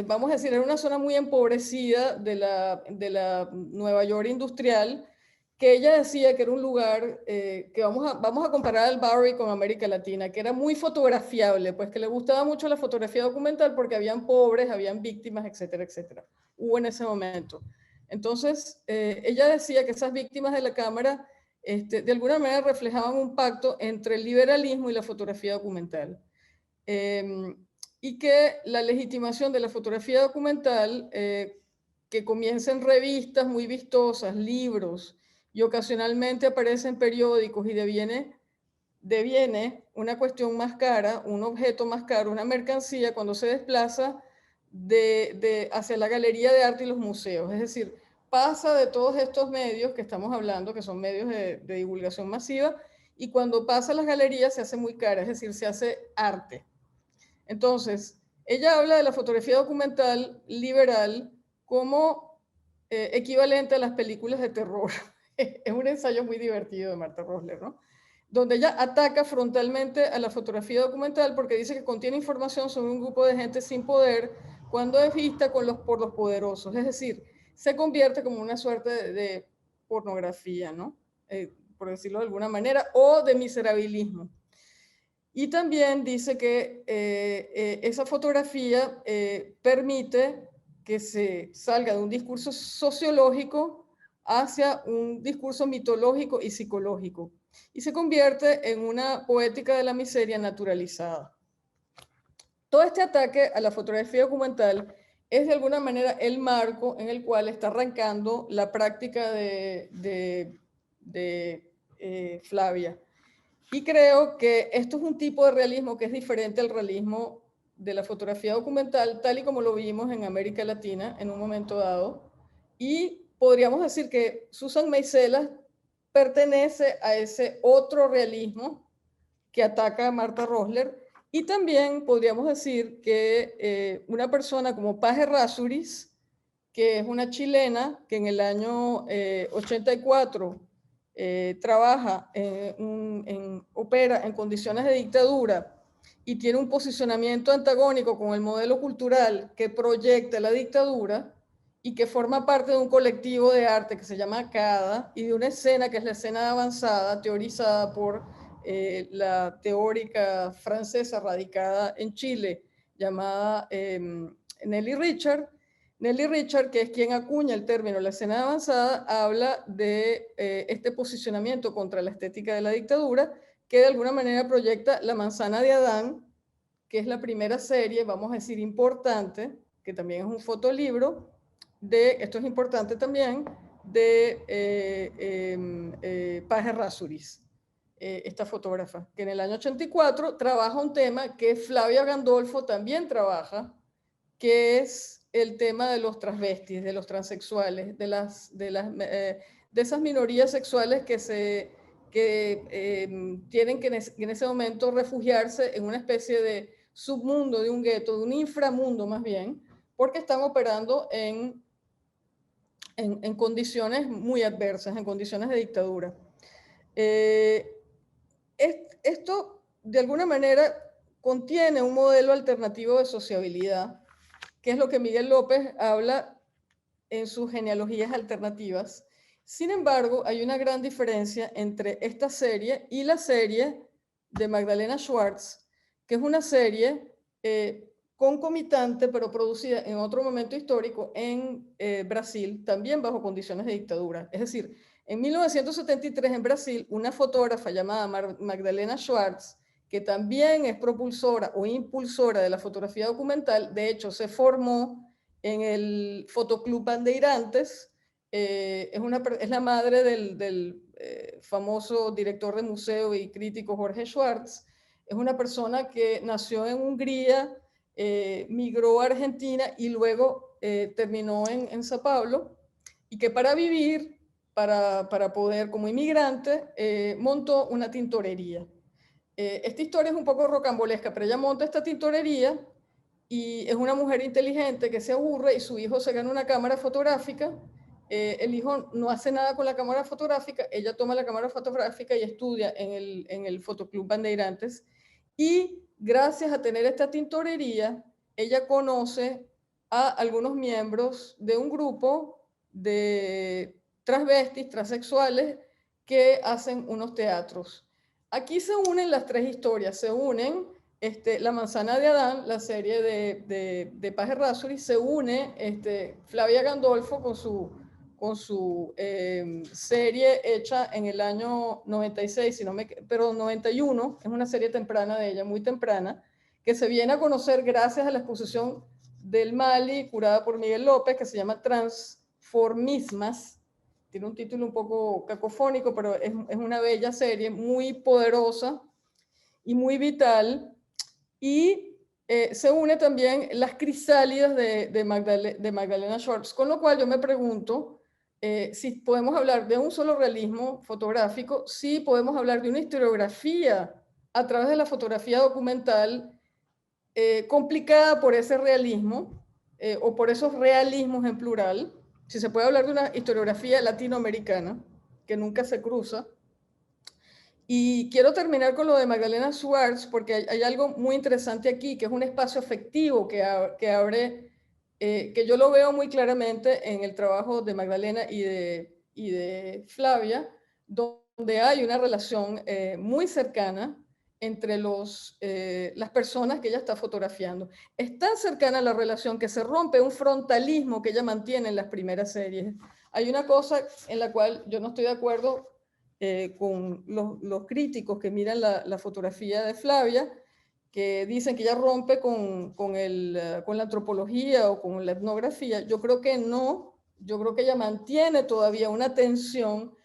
vamos a decir, era una zona muy empobrecida de la Nueva York industrial, que ella decía que era un lugar que vamos a comparar al Bowery con América Latina, que era muy fotografiable, pues que le gustaba mucho la fotografía documental porque habían pobres, habían víctimas, etcétera, etcétera. Hubo en ese momento. Entonces, ella decía que esas víctimas de la cámara de alguna manera reflejaban un pacto entre el liberalismo y la fotografía documental. Y que la legitimación de la fotografía documental, que comienza en revistas muy vistosas, libros, y ocasionalmente aparece en periódicos y deviene una cuestión más cara, un objeto más caro, una mercancía cuando se desplaza hacia la galería de arte y los museos. Es decir, pasa de todos estos medios que estamos hablando, que son medios de divulgación masiva, y cuando pasa a las galerías se hace muy cara, es decir, se hace arte. Entonces, ella habla de la fotografía documental liberal como equivalente a las películas de terror. Es un ensayo muy divertido de Martha Rosler, ¿no? Donde ella ataca frontalmente a la fotografía documental porque dice que contiene información sobre un grupo de gente sin poder cuando es vista por los poderosos. Es decir, se convierte como una suerte de pornografía, ¿no? Por decirlo de alguna manera, o de miserabilismo. Y también dice que esa fotografía permite que se salga de un discurso sociológico hacia un discurso mitológico y psicológico, y se convierte en una poética de la miseria naturalizada. Todo este ataque a la fotografía documental es de alguna manera el marco en el cual está arrancando la práctica de Flavia. Y creo que esto es un tipo de realismo que es diferente al realismo de la fotografía documental, tal y como lo vimos en América Latina en un momento dado. Y podríamos decir que Susan Maisela pertenece a ese otro realismo que ataca a Martha Rosler. Y también podríamos decir que una persona como Paz Errázuriz, que es una chilena que en el año 84 trabaja, opera en condiciones de dictadura y tiene un posicionamiento antagónico con el modelo cultural que proyecta la dictadura y que forma parte de un colectivo de arte que se llama CADA y de una escena que es la escena avanzada teorizada por la teórica francesa radicada en Chile llamada Nelly Richard. Nelly Richard, que es quien acuña el término la escena avanzada, habla de este posicionamiento contra la estética de la dictadura, que de alguna manera proyecta La manzana de Adán, que es la primera serie, vamos a decir, importante, que también es un fotolibro, esto es importante también, de Paz Errázuriz, esta fotógrafa, que en el año 84 trabaja un tema que Flavia Gandolfo también trabaja, que es el tema de los transvestis, de los transexuales, de esas minorías sexuales que tienen que en ese momento refugiarse en una especie de submundo, de un gueto, de un inframundo más bien, porque están operando en condiciones muy adversas, en condiciones de dictadura. Esto, de alguna manera, contiene un modelo alternativo de sociabilidad, que es lo que Miguel López habla en sus genealogías alternativas. Sin embargo, hay una gran diferencia entre esta serie y la serie de Magdalena Schwartz, que es una serie concomitante, pero producida en otro momento histórico en Brasil, también bajo condiciones de dictadura. Es decir, en 1973 en Brasil, una fotógrafa llamada Magdalena Schwartz, que también es propulsora o impulsora de la fotografía documental, de hecho se formó en el Fotoclub Bandeirantes, es la madre del famoso director de museo y crítico Jorge Schwartz, es una persona que nació en Hungría, migró a Argentina y luego terminó en Sao Paulo, y que para vivir, para poder como inmigrante, montó una tintorería. Esta historia es un poco rocambolesca, pero ella monta esta tintorería y es una mujer inteligente que se aburre y su hijo se gana una cámara fotográfica. El hijo no hace nada con la cámara fotográfica, ella toma la cámara fotográfica y estudia en el Fotoclub Bandeirantes. Y gracias a tener esta tintorería, ella conoce a algunos miembros de un grupo de transvestis, transexuales, que hacen unos teatros. Aquí se unen las tres historias, se unen La manzana de Adán, la serie de Paz Errázuriz, se une Flavia Gandolfo con su serie hecha en el año 96, pero 91, es una serie temprana de ella, muy temprana, que se viene a conocer gracias a la exposición del Mali, curada por Miguel López, que se llama Transformismas. Tiene un título un poco cacofónico, pero es una bella serie, muy poderosa y muy vital. Y se une también Las Crisálidas de Magdalena Schwartz, con lo cual yo me pregunto si podemos hablar de un solo realismo fotográfico, si podemos hablar de una historiografía a través de la fotografía documental complicada por ese realismo o por esos realismos en plural, si se puede hablar de una historiografía latinoamericana que nunca se cruza. Y quiero terminar con lo de Magdalena Schwartz porque hay algo muy interesante aquí, que es un espacio afectivo que abre, que yo lo veo muy claramente en el trabajo de Magdalena y de Flavia, donde hay una relación muy cercana entre las personas que ella está fotografiando. Es tan cercana la relación que se rompe un frontalismo que ella mantiene en las primeras series. Hay una cosa en la cual yo no estoy de acuerdo con los críticos que miran la fotografía de Flavia, que dicen que ella rompe con la antropología o con la etnografía. Yo creo que no, yo creo que ella mantiene todavía una tensión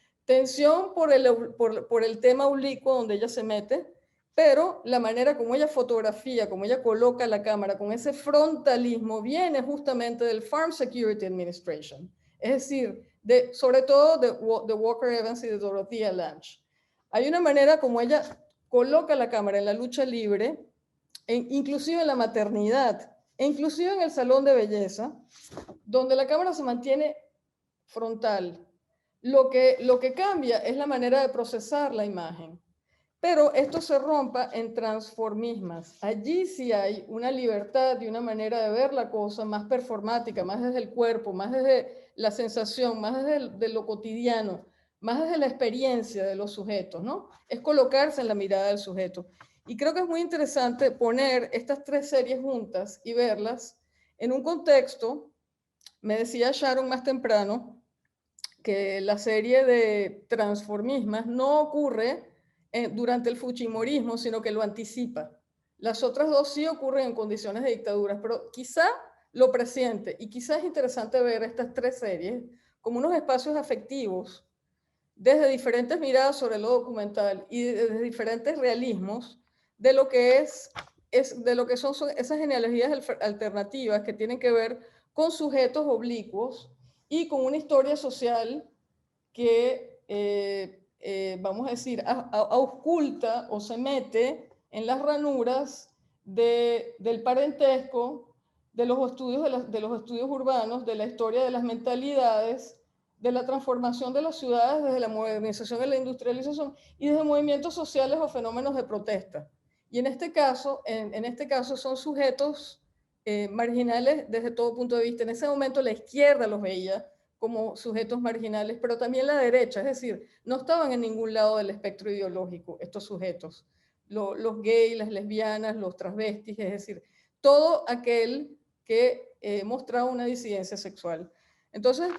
por el tema oblicuo donde ella se mete, pero la manera como ella fotografía, como ella coloca la cámara, con ese frontalismo, viene justamente del Farm Security Administration. Es decir, sobre todo de Walker Evans y de Dorothea Lange. Hay una manera como ella coloca la cámara en la lucha libre, inclusive en la maternidad, e inclusive en el salón de belleza, donde la cámara se mantiene frontal. Lo que cambia es la manera de procesar la imagen. Pero esto se rompa en transformismas. Allí sí hay una libertad y una manera de ver la cosa más performática, más desde el cuerpo, más desde la sensación, más desde lo cotidiano, más desde la experiencia de los sujetos, ¿no? Es colocarse en la mirada del sujeto. Y creo que es muy interesante poner estas tres series juntas y verlas en un contexto. Me decía Sharon más temprano que la serie de transformismas no ocurre durante el fujimorismo, sino que lo anticipa. Las otras dos sí ocurren en condiciones de dictaduras, pero quizá lo presiente, y quizá es interesante ver estas tres series como unos espacios afectivos desde diferentes miradas sobre lo documental y desde diferentes realismos de lo que son esas genealogías alternativas que tienen que ver con sujetos oblicuos y con una historia social que, vamos a decir, ausculta o se mete en las ranuras del parentesco, de los estudios urbanos, de la historia de las mentalidades, de la transformación de las ciudades desde la modernización y la industrialización y desde movimientos sociales o fenómenos de protesta. Y en este caso son sujetos marginales desde todo punto de vista. En ese momento la izquierda los veía como sujetos marginales, pero también la derecha, es decir, no estaban en ningún lado del espectro ideológico estos sujetos, los gays, las lesbianas, los transvestis, es decir, todo aquel que mostraba una disidencia sexual. Entonces,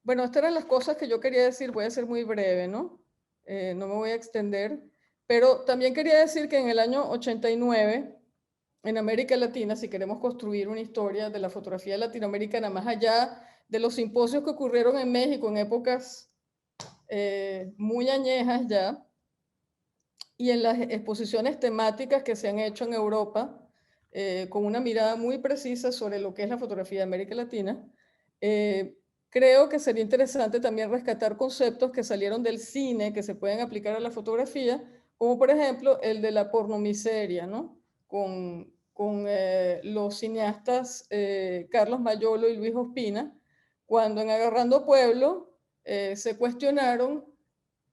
bueno, estas eran las cosas que yo quería decir, voy a ser muy breve, ¿no? No me voy a extender, pero también quería decir que en el año 89, en América Latina, si queremos construir una historia de la fotografía latinoamericana, más allá de los simposios que ocurrieron en México en épocas muy añejas ya, y en las exposiciones temáticas que se han hecho en Europa, con una mirada muy precisa sobre lo que es la fotografía de América Latina, creo que sería interesante también rescatar conceptos que salieron del cine, que se pueden aplicar a la fotografía, como por ejemplo el de la pornomiseria, ¿no? Con los cineastas Carlos Mayolo y Luis Ospina, cuando en Agarrando Pueblo se cuestionaron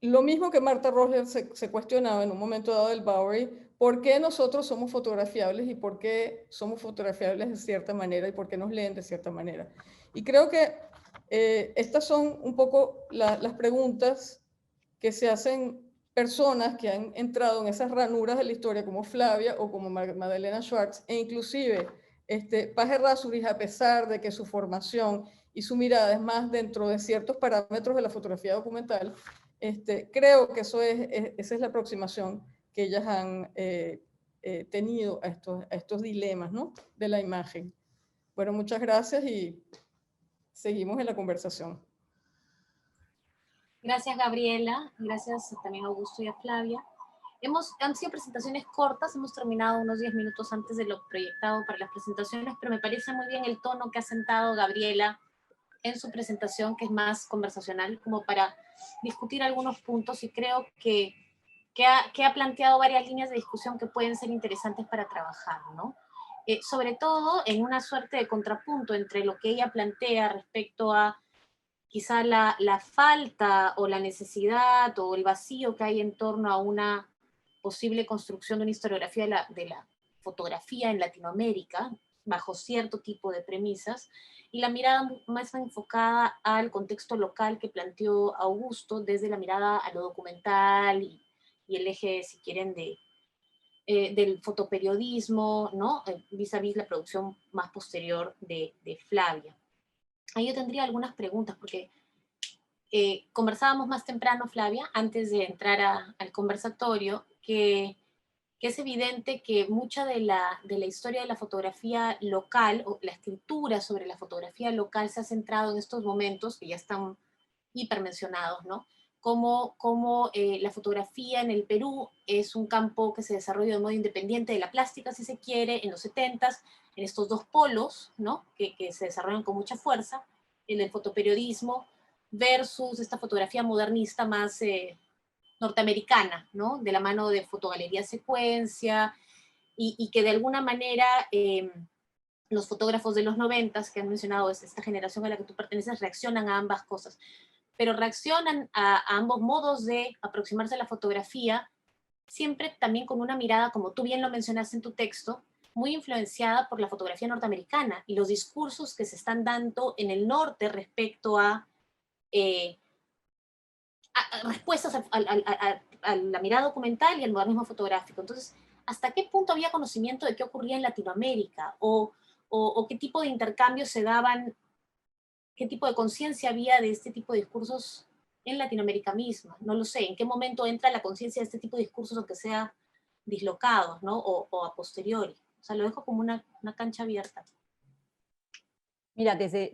lo mismo que Martha Rosler se cuestionaba en un momento dado del Bowery, ¿por qué nosotros somos fotografiables y por qué somos fotografiables de cierta manera y por qué nos leen de cierta manera? Y creo que Estas son un poco las preguntas que se hacen personas que han entrado en esas ranuras de la historia, como Flavia o como Magdalena Schwartz, e inclusive Paz Errázuriz, a pesar de que su formación y su mirada es más dentro de ciertos parámetros de la fotografía documental, creo que esa es la aproximación que ellas han tenido a estos dilemas, ¿no?, de la imagen. Bueno, muchas gracias y seguimos en la conversación. Gracias, Gabriela. Gracias también a Augusto y a Flavia. Han sido presentaciones cortas, hemos terminado unos 10 minutos antes de lo proyectado para las presentaciones, pero me parece muy bien el tono que ha sentado Gabriela en su presentación, que es más conversacional, como para discutir algunos puntos, y creo que ha planteado varias líneas de discusión que pueden ser interesantes para trabajar, ¿no? Sobre todo en una suerte de contrapunto entre lo que ella plantea respecto a quizá la falta o la necesidad o el vacío que hay en torno a una posible construcción de una historiografía de la fotografía en Latinoamérica, bajo cierto tipo de premisas, y la mirada más enfocada al contexto local que planteó Augusto, desde la mirada a lo documental y el eje, si quieren, del fotoperiodismo, ¿no? Vis a vis la producción más posterior de Flavia. Ahí yo tendría algunas preguntas, porque conversábamos más temprano, Flavia, antes de entrar al conversatorio, que es evidente que mucha de la historia de la fotografía local, o la escritura sobre la fotografía local, se ha centrado en estos momentos, que ya están hipermencionados, ¿no? Como la fotografía en el Perú es un campo que se desarrolla de modo independiente de la plástica, si se quiere, en los 70s, en estos dos polos, ¿no?, que se desarrollan con mucha fuerza, el del fotoperiodismo versus esta fotografía modernista más norteamericana, ¿no?, de la mano de fotogalería secuencia, y que de alguna manera los fotógrafos de los 90s que han mencionado, esta generación a la que tú perteneces, reaccionan a ambas cosas, pero reaccionan a ambos modos de aproximarse a la fotografía, siempre también con una mirada, como tú bien lo mencionaste en tu texto, muy influenciada por la fotografía norteamericana y los discursos que se están dando en el norte respecto a respuestas a la mirada documental y al modernismo fotográfico. Entonces, ¿hasta qué punto había conocimiento de qué ocurría en Latinoamérica? ¿O qué tipo de intercambios se daban? ¿Qué tipo de conciencia había de este tipo de discursos en Latinoamérica misma? No lo sé. ¿En qué momento entra la conciencia de este tipo de discursos, aunque sea dislocados, ¿no?, o a posteriori? O sea, lo dejo como una cancha abierta. Mira, desde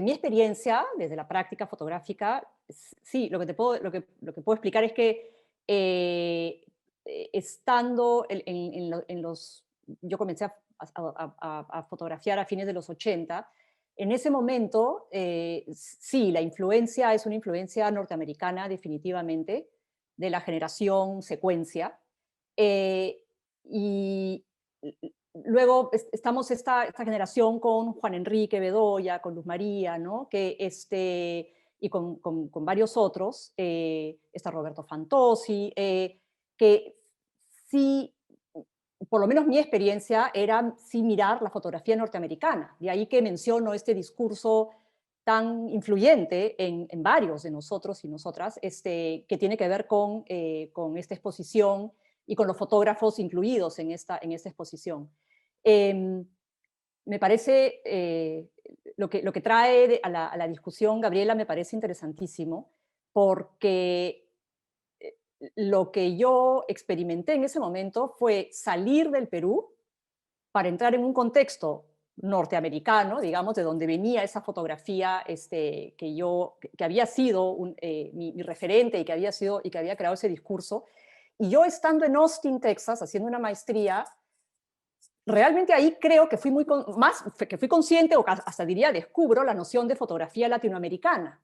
mi experiencia, desde la práctica fotográfica, sí, lo que puedo explicar es que estando yo comencé a fotografiar a fines de los 80, en ese momento, sí, la influencia es una influencia norteamericana definitivamente, de la generación secuencia, y luego estamos esta generación con Juan Enrique Bedoya, con Luz María, ¿no?, y con varios otros, está Roberto Fantozzi, que sí, por lo menos mi experiencia era sí mirar la fotografía norteamericana. De ahí que menciono este discurso tan influyente en varios de nosotros y nosotras, que tiene que ver con esta exposición y con los fotógrafos incluidos en esta exposición. Me parece, lo que trae a la discusión Gabriela me parece interesantísimo, porque lo que yo experimenté en ese momento fue salir del Perú para entrar en un contexto norteamericano, digamos, de donde venía esa fotografía que había sido mi referente y que había creado ese discurso. Y yo, estando en Austin, Texas, haciendo una maestría, realmente ahí creo que fui consciente, o hasta diría descubro la noción de fotografía latinoamericana,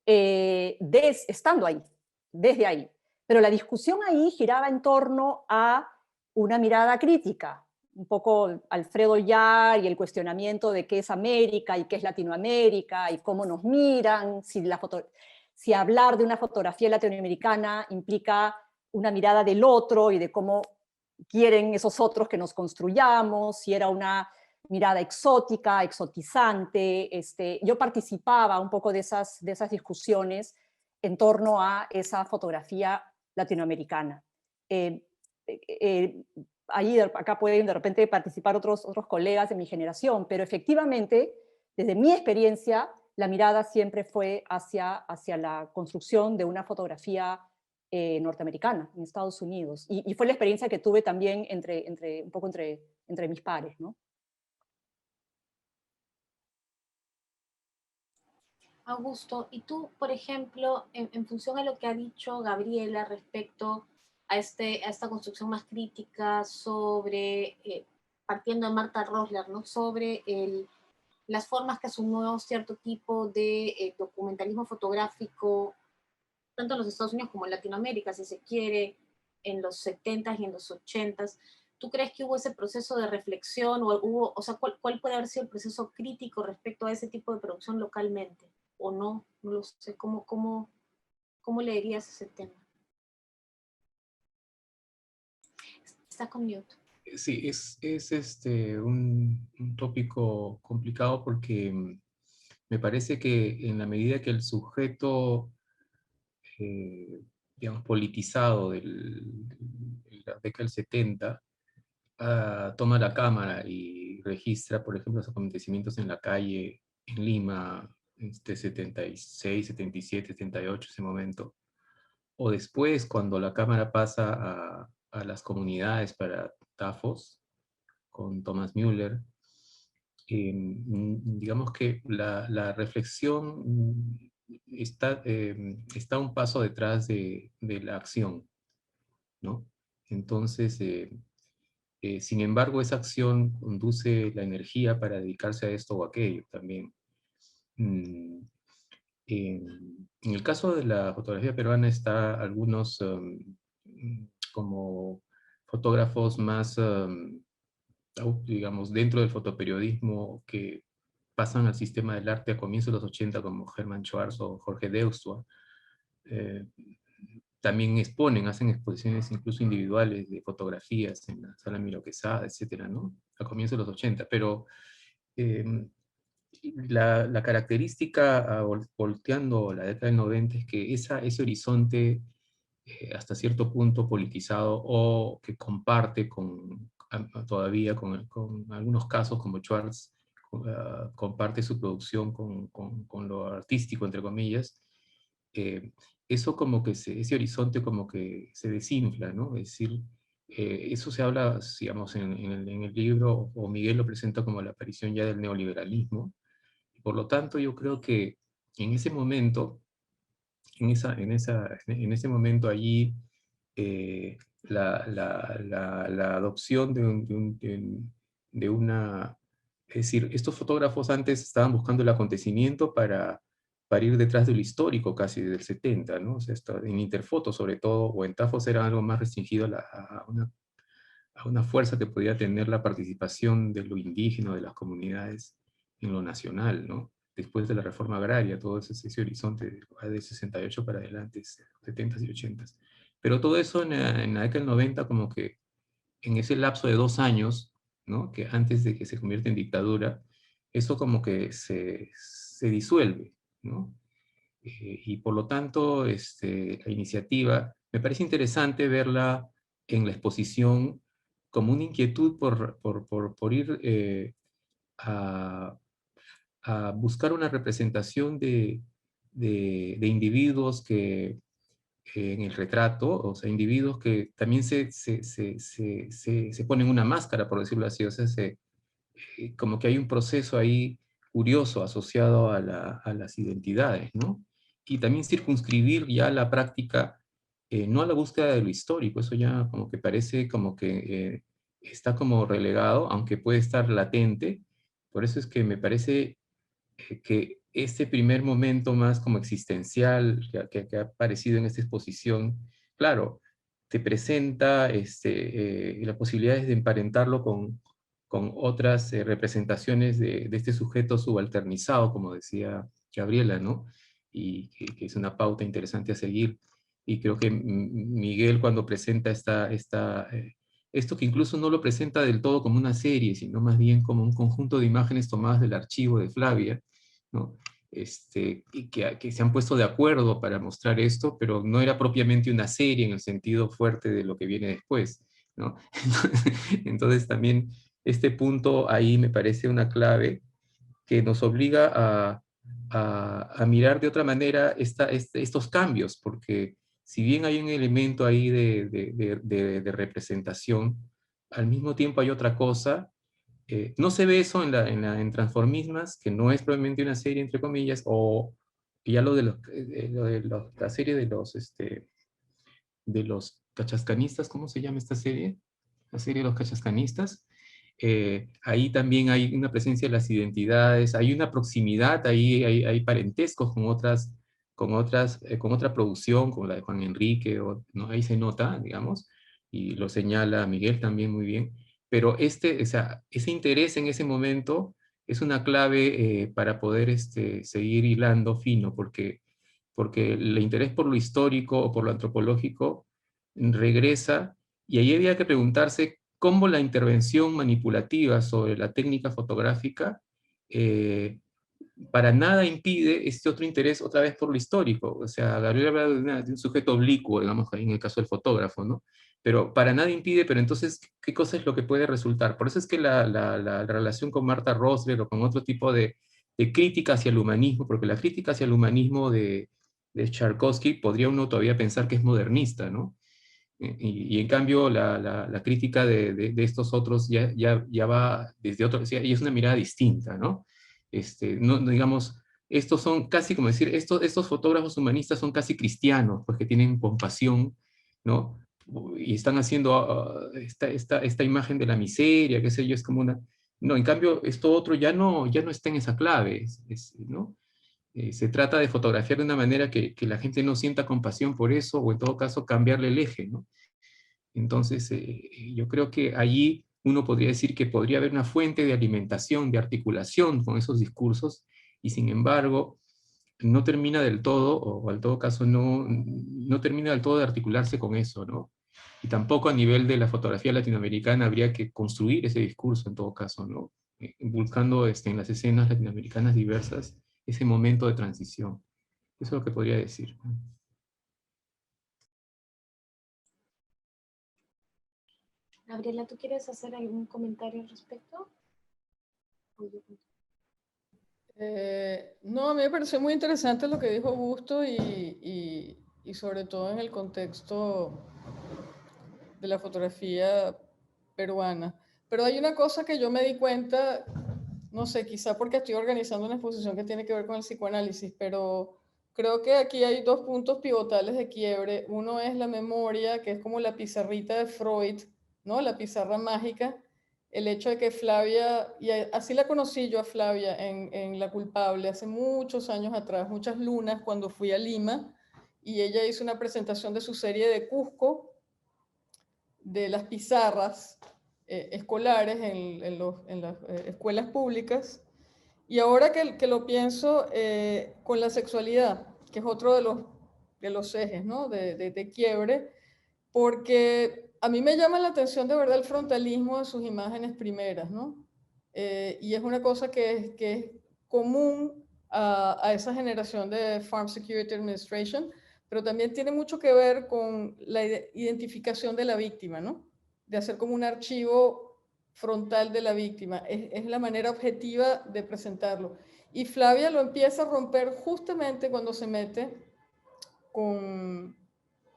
estando ahí, desde ahí. Pero la discusión ahí giraba en torno a una mirada crítica, un poco Alfredo Yar y el cuestionamiento de qué es América y qué es Latinoamérica y cómo nos miran, si hablar de una fotografía latinoamericana implica una mirada del otro y de cómo quieren esos otros que nos construyamos, si era una mirada exótica, exotizante. Yo participaba un poco de esas discusiones en torno a esa fotografía latinoamericana. Acá pueden de repente participar otros colegas de mi generación, pero efectivamente, desde mi experiencia, la mirada siempre fue hacia la construcción de una fotografía norteamericana, en Estados Unidos. Y fue la experiencia que tuve también un poco entre mis pares, ¿no? Augusto, y tú, por ejemplo, en función a lo que ha dicho Gabriela respecto a esta construcción más crítica sobre, partiendo de Marta Rosler, ¿no? Sobre las formas que asumió cierto tipo de documentalismo fotográfico, tanto en los Estados Unidos como en Latinoamérica, si se quiere, en los 70s y en los 80s. ¿Tú crees que hubo ese proceso de reflexión o sea, cuál puede haber sido el proceso crítico respecto a ese tipo de producción localmente? ¿O no? No lo sé. ¿Cómo leerías ese tema? Está con mute. Sí, es un tópico complicado porque me parece que en la medida que el sujeto, digamos, politizado de la década del 70, toma la cámara y registra, por ejemplo, los acontecimientos en la calle en Lima, 76, 77, 78, ese momento, o después cuando la cámara pasa a las comunidades para TAFOS, con Thomas Müller, digamos que la reflexión está un paso detrás de la acción, ¿no? Entonces, sin embargo, esa acción conduce la energía para dedicarse a esto o aquello también. En el caso de la fotografía peruana está algunos como fotógrafos más, digamos, dentro del fotoperiodismo que pasan al sistema del arte a comienzos de los 80 como Hermann Schwarz o Jorge Deustua. También hacen exposiciones incluso individuales de fotografías en la Sala Milo Quesada, etcétera, ¿no? A comienzos de los 80, pero la característica volteando la década del 90 es que ese horizonte hasta cierto punto politizado o que comparte todavía con algunos casos como Schwartz, comparte su producción con lo artístico, entre comillas, eso como que ese horizonte como que se desinfla, ¿no? Es decir, eso se habla, digamos, en el libro, o Miguel lo presenta como la aparición ya del neoliberalismo. Por lo tanto, yo creo que en ese momento, en ese momento allí, la adopción de una... Es decir, estos fotógrafos antes estaban buscando el acontecimiento para ir detrás de lo histórico casi del 70, ¿no? O sea, en Interfoto sobre todo, o en Tafos era algo más restringido a una fuerza que podía tener la participación de lo indígena, de las comunidades en lo nacional, ¿no? Después de la reforma agraria, todo ese horizonte de 68 para adelante, 70s y 80s. Pero todo eso en la década del 90, como que en ese lapso de 2 años, ¿no? Que antes de que se convierta en dictadura, eso como que se disuelve, ¿no? Y por lo tanto, la iniciativa, me parece interesante verla en la exposición como una inquietud por ir a, a buscar una representación de individuos que en el retrato, o sea, individuos que también se ponen una máscara, por decirlo así, o sea, como que hay un proceso ahí curioso asociado a las identidades, ¿no? Y también circunscribir ya la práctica, no a la búsqueda de lo histórico, eso ya como que parece como que está como relegado, aunque puede estar latente. Por eso es que me parece que este primer momento más como existencial que ha aparecido en esta exposición, claro, te presenta las posibilidades de emparentarlo con otras representaciones de este sujeto subalternizado, como decía Gabriela, ¿no? Y que es una pauta interesante a seguir. Y creo que Miguel, cuando presenta esto que incluso no lo presenta del todo como una serie, sino más bien como un conjunto de imágenes tomadas del archivo de Flavia, ¿no? Y que se han puesto de acuerdo para mostrar esto, pero no era propiamente una serie en el sentido fuerte de lo que viene después, ¿no? Entonces también este punto ahí me parece una clave que nos obliga a mirar de otra manera estos cambios, porque si bien hay un elemento ahí de representación, al mismo tiempo hay otra cosa. No se ve eso en Transformismas, que no es probablemente una serie, entre comillas, o ya la serie de los cachascanistas, ¿cómo se llama esta serie? La serie de los cachascanistas. Ahí también hay una presencia de las identidades, hay una proximidad, ahí hay parentescos con con otra producción, como la de Juan Enrique, ¿no? Ahí se nota, digamos, y lo señala Miguel también muy bien. Pero o sea, ese interés en ese momento es una clave para poder seguir hilando fino, porque el interés por lo histórico o por lo antropológico regresa, y ahí había que preguntarse cómo la intervención manipulativa sobre la técnica fotográfica para nada impide este otro interés otra vez por lo histórico. O sea, Gabriel habla de un sujeto oblicuo, digamos, ahí en el caso del fotógrafo, ¿no? Pero para nada impide, pero entonces, ¿qué cosa es lo que puede resultar? Por eso es que la relación con Martha Rosler o con otro tipo de crítica hacia el humanismo, porque la crítica hacia el humanismo de Tchaikovsky podría uno todavía pensar que es modernista, ¿no? Y en cambio la crítica de estos otros ya va desde otro, o sea, y es una mirada distinta, ¿no? Digamos, estos son casi como decir, estos fotógrafos humanistas son casi cristianos, porque tienen compasión, ¿no? Y están haciendo esta imagen de la miseria, qué sé yo, es como una... No, en cambio, esto otro ya no está en esa clave, ¿no? Se trata de fotografiar de una manera que la gente no sienta compasión por eso, o en todo caso cambiarle el eje, ¿no? Entonces, yo creo que allí uno podría decir que podría haber una fuente de alimentación, de articulación con esos discursos, y sin embargo, no termina del todo, o en todo caso no termina del todo de articularse con eso, ¿no? Y tampoco a nivel de la fotografía latinoamericana habría que construir ese discurso en todo caso, ¿no? Buscando en las escenas latinoamericanas diversas ese momento de transición. Eso es lo que podría decir. Gabriela, ¿tú quieres hacer algún comentario al respecto? No, a mí me pareció muy interesante lo que dijo Augusto y sobre todo en el contexto de la fotografía peruana. Pero hay una cosa que yo me di cuenta, no sé, quizá porque estoy organizando una exposición que tiene que ver con el psicoanálisis, pero creo que aquí hay dos puntos pivotales de quiebre. Uno es la memoria, que es como la pizarrita de Freud, ¿no? La pizarra mágica. El hecho de que Flavia, y así la conocí yo a Flavia en La Culpable, hace muchos años atrás, muchas lunas, cuando fui a Lima, y ella hizo una presentación de su serie de Cusco, de las pizarras escolares en las escuelas públicas. Y ahora que lo pienso con la sexualidad, que es otro de los ejes, ¿no? de quiebre, porque a mí me llama la atención de verdad el frontalismo de sus imágenes primeras, ¿no? Y es una cosa que es común a esa generación de Farm Security Administration, pero también tiene mucho que ver con la identificación de la víctima, ¿no? De hacer como un archivo frontal de la víctima. Es la manera objetiva de presentarlo. Y Flavia lo empieza a romper justamente cuando se mete con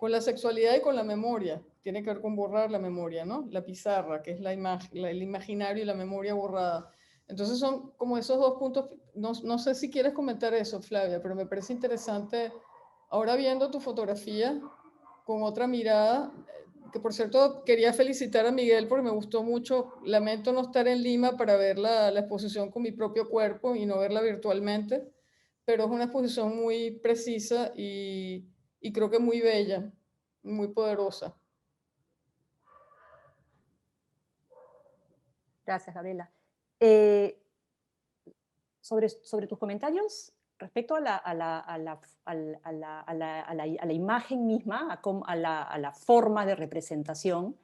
la sexualidad y con la memoria. Tiene que ver con borrar la memoria, ¿no? La pizarra, que es el imaginario y la memoria borrada. Entonces son como esos dos puntos. No sé si quieres comentar eso, Flavia, pero me parece interesante, ahora viendo tu fotografía con otra mirada, que por cierto quería felicitar a Miguel porque me gustó mucho. Lamento no estar en Lima para ver la exposición con mi propio cuerpo y no verla virtualmente, pero es una exposición muy precisa y creo que muy bella, muy poderosa. Gracias, Gabriela. Sobre tus comentarios respecto a la imagen misma, a la forma de representación,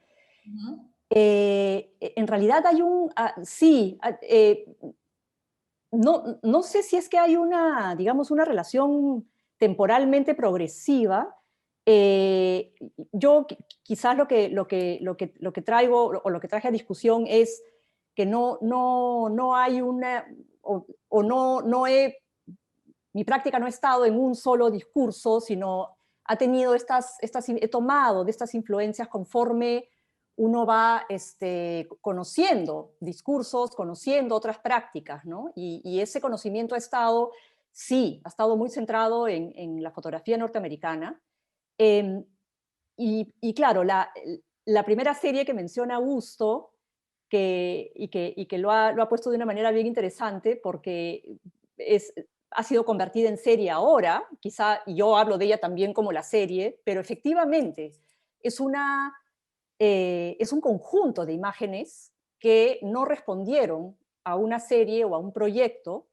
En realidad hay sí, no sé si es que hay una, digamos, una relación temporalmente progresiva. Yo quizás lo que traigo o lo que traje a discusión es que no hay una, o no he, mi práctica no ha estado en un solo discurso, sino ha tenido he tomado de estas influencias conforme uno va conociendo discursos, conociendo otras prácticas, ¿no? Y ese conocimiento ha estado muy centrado en la fotografía norteamericana. Y claro, la primera serie que menciona Augusto, que lo ha puesto de una manera bien interesante, porque ha sido convertida en serie ahora, quizá yo hablo de ella también como la serie, pero efectivamente es un conjunto de imágenes que no respondieron a una serie o a un proyecto,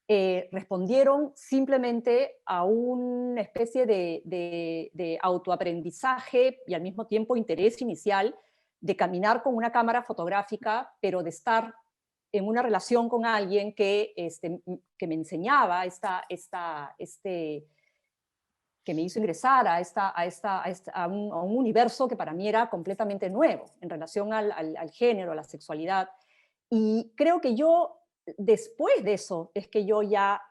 respondieron simplemente a una especie de autoaprendizaje y al mismo tiempo interés inicial de caminar con una cámara fotográfica, pero de estar en una relación con alguien que me enseñaba, que me hizo ingresar a un universo que para mí era completamente nuevo en relación al género, a la sexualidad. Y creo que yo, después de eso, es que yo ya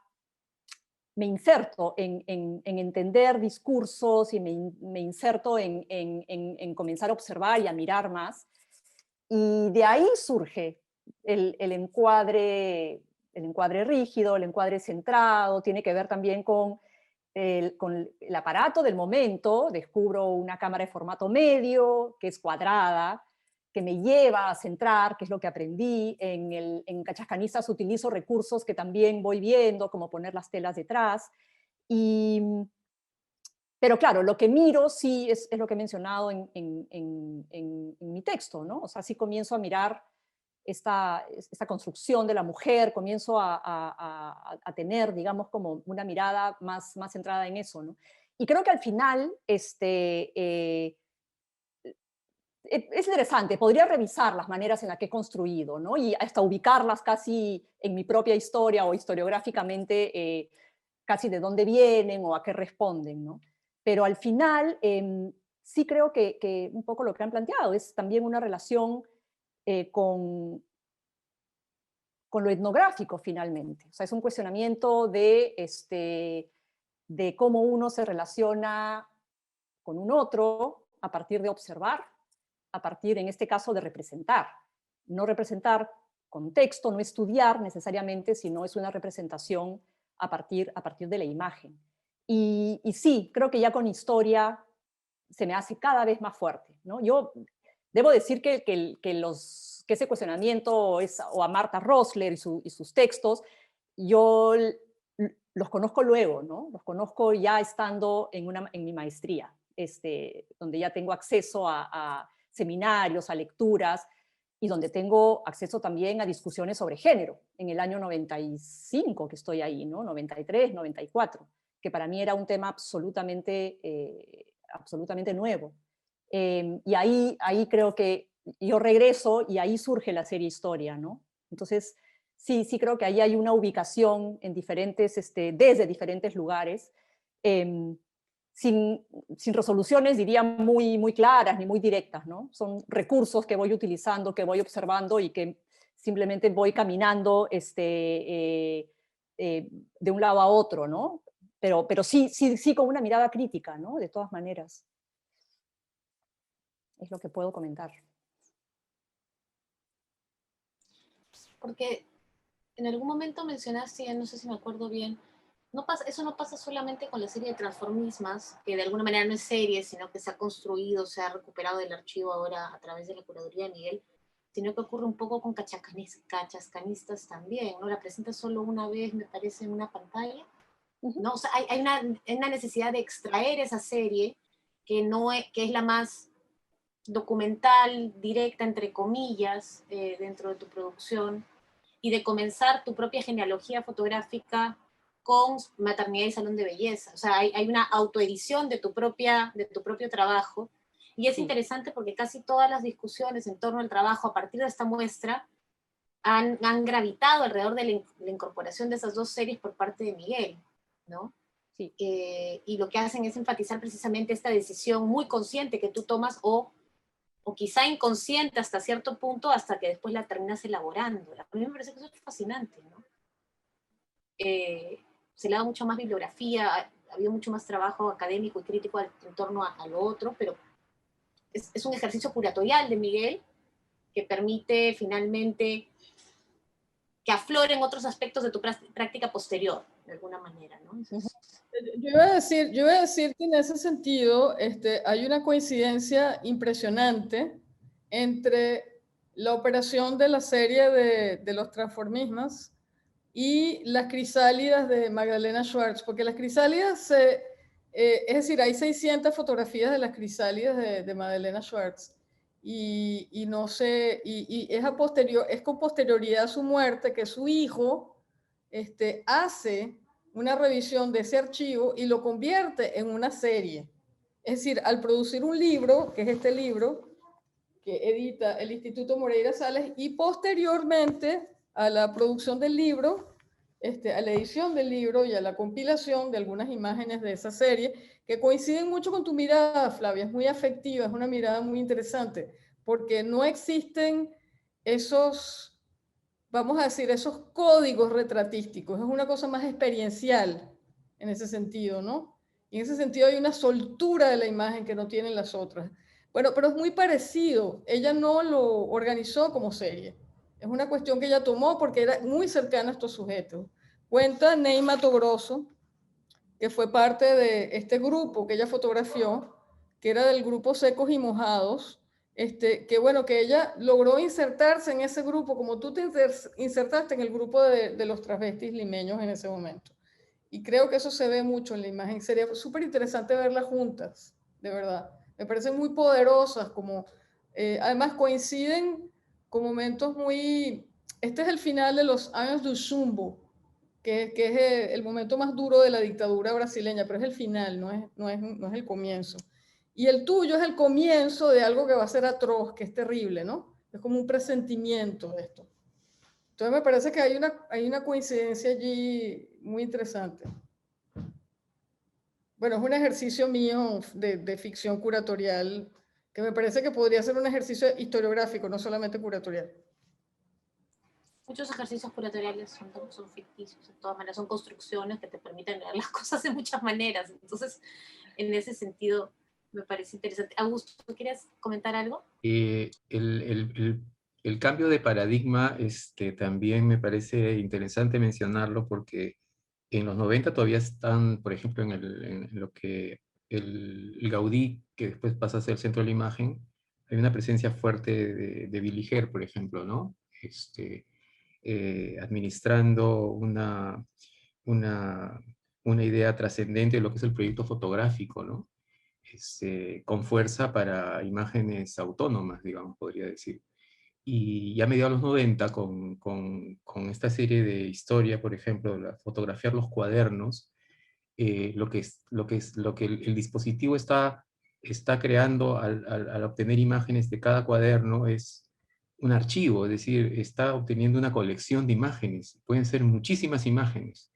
me inserto en entender discursos y me inserto en comenzar a observar y a mirar más. Y de ahí surge el encuadre rígido, el encuadre centrado, tiene que ver también con el aparato del momento. Descubro una cámara de formato medio, que es cuadrada, que me lleva a centrar, que es lo que aprendí. En Cachascanistas utilizo recursos que también voy viendo, como poner las telas detrás. Pero claro, lo que miro sí es lo que he mencionado en mi texto, ¿no? O sea, sí comienzo a mirar esta construcción de la mujer, comienzo a tener, digamos, como una mirada más centrada en eso, ¿no? Y creo que al final, es interesante, podría revisar las maneras en las que he construido, ¿no? Y hasta ubicarlas casi en mi propia historia o historiográficamente, casi de dónde vienen o a qué responden, ¿no? Pero al final, sí creo que un poco lo que han planteado es también una relación con lo etnográfico finalmente. O sea, es un cuestionamiento de cómo uno se relaciona con un otro a partir de observar, a partir, en este caso, de representar. No representar con texto, no estudiar necesariamente, sino es una representación a partir de la imagen. Y sí, creo que ya con historia se me hace cada vez más fuerte, ¿no? Yo debo decir que ese cuestionamiento, o a Martha Rosler y sus textos, yo los conozco luego, ¿no? Los conozco ya estando en mi maestría, donde ya tengo acceso a seminarios, a lecturas, y donde tengo acceso también a discusiones sobre género, en el año 95 que estoy ahí, ¿no? 93, 94, que para mí era un tema absolutamente nuevo. Y ahí creo que yo regreso y ahí surge la serie Historia, ¿no? Entonces, sí creo que ahí hay una ubicación en desde diferentes lugares, sin resoluciones, diría, muy claras ni muy directas, ¿no? Son recursos que voy utilizando, que voy observando y que simplemente voy caminando de un lado a otro, ¿no? Pero sí con una mirada crítica, ¿no? De todas maneras. Es lo que puedo comentar. Porque en algún momento mencionaste, no sé si me acuerdo bien, eso no pasa solamente con la serie de Transformismas, que de alguna manera no es serie, sino que se ha construido, se ha recuperado del archivo ahora a través de la curaduría de Miguel, sino que ocurre un poco con Cachascanistas también, ¿no? La presenta solo una vez, me parece, en una pantalla, ¿no? O sea, hay una necesidad de extraer esa serie que es la más documental, directa, entre comillas, dentro de tu producción, y de comenzar tu propia genealogía fotográfica con Maternidad y Salón de Belleza. O sea, hay una autoedición de tu propio trabajo, Y es Sí. interesante porque casi todas las discusiones en torno al trabajo a partir de esta muestra han gravitado alrededor de la incorporación de esas dos series por parte de Miguel, ¿no? Sí. Y lo que hacen es enfatizar precisamente esta decisión muy consciente que tú tomas o quizá inconsciente hasta cierto punto, hasta que después la terminas elaborando. A mí me parece que eso es fascinante, ¿no? Se le ha dado mucho más bibliografía, ha habido mucho más trabajo académico y crítico en torno a lo otro, pero es un ejercicio curatorial de Miguel que permite finalmente que afloren otros aspectos de tu práctica posterior, de alguna manera, ¿no? Entonces, Yo iba a decir que en ese sentido hay una coincidencia impresionante entre la operación de la serie de los transformistas y las crisálidas de Magdalena Schwartz, porque las crisálidas, es decir, hay 600 fotografías de las crisálidas de Magdalena Schwartz, y no sé, y es, es con posterioridad a su muerte que su hijo hace una revisión de ese archivo y lo convierte en una serie. Es decir, al producir un libro, que es este libro, que edita el Instituto Moreira Salles, y posteriormente a la producción del libro, a la edición del libro y a la compilación de algunas imágenes de esa serie, que coinciden mucho con tu mirada, Flavia, es muy afectiva, es una mirada muy interesante, porque no existen esos, vamos a decir, esos códigos retratísticos, es una cosa más experiencial en ese sentido, ¿no? Y en ese sentido hay una soltura de la imagen que no tienen las otras. Bueno, pero es muy parecido. Ella no lo organizó como serie. Es una cuestión que ella tomó porque era muy cercana a estos sujetos. Cuenta Ney Mato Grosso, que fue parte de este grupo que ella fotografió, que era del grupo Secos y Mojados, que bueno, que ella logró insertarse en ese grupo, como tú te insertaste en el grupo de los travestis limeños en ese momento. Y creo que eso se ve mucho en la imagen. Sería súper interesante verlas juntas, de verdad. Me parecen muy poderosas, como, además coinciden con momentos muy... Este es el final de los años do chumbo, que es el momento más duro de la dictadura brasileña, pero es el final, no es el comienzo. Y el tuyo es el comienzo de algo que va a ser atroz, que es terrible, ¿no? Es como un presentimiento de esto. Entonces me parece que hay una coincidencia allí muy interesante. Bueno, es un ejercicio mío de ficción curatorial que me parece que podría ser un ejercicio historiográfico, no solamente curatorial. muchos ejercicios curatoriales son ficticios, de todas maneras, son construcciones que te permiten ver las cosas de muchas maneras. Entonces, en ese sentido, me parece interesante. Augusto, ¿quieres comentar algo? El cambio de paradigma también me parece interesante mencionarlo porque en los 90 todavía están, por ejemplo, en lo que el Gaudí, que después pasa a ser el centro de la imagen, hay una presencia fuerte de Willy Herr, por ejemplo, ¿no? Administrando una, una idea trascendente de lo que es el proyecto fotográfico, ¿no? Con fuerza para imágenes autónomas, digamos, podría decir. Y ya a mediados de los 90, con esta serie de historia, por ejemplo, fotografiar los cuadernos, lo que el dispositivo está creando al obtener imágenes de cada cuaderno es un archivo, es decir, está obteniendo una colección de imágenes, pueden ser muchísimas imágenes,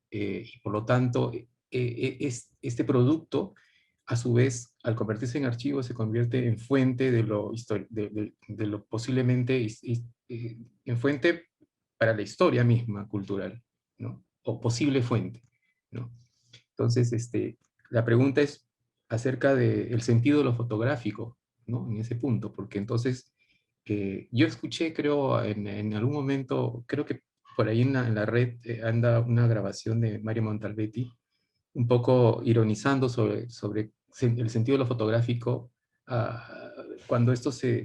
y por lo tanto, este producto, a su vez, al convertirse en archivo, se convierte en fuente de lo posiblemente, en fuente para la historia misma cultural, ¿no? O posible fuente, ¿no? Entonces, la pregunta es acerca del sentido de lo fotográfico, ¿no? En ese punto, porque entonces, yo escuché, creo, en algún momento, creo que por ahí en la red anda una grabación de Mario Montalbetti, un poco ironizando sobre el sentido de lo fotográfico, cuando esto se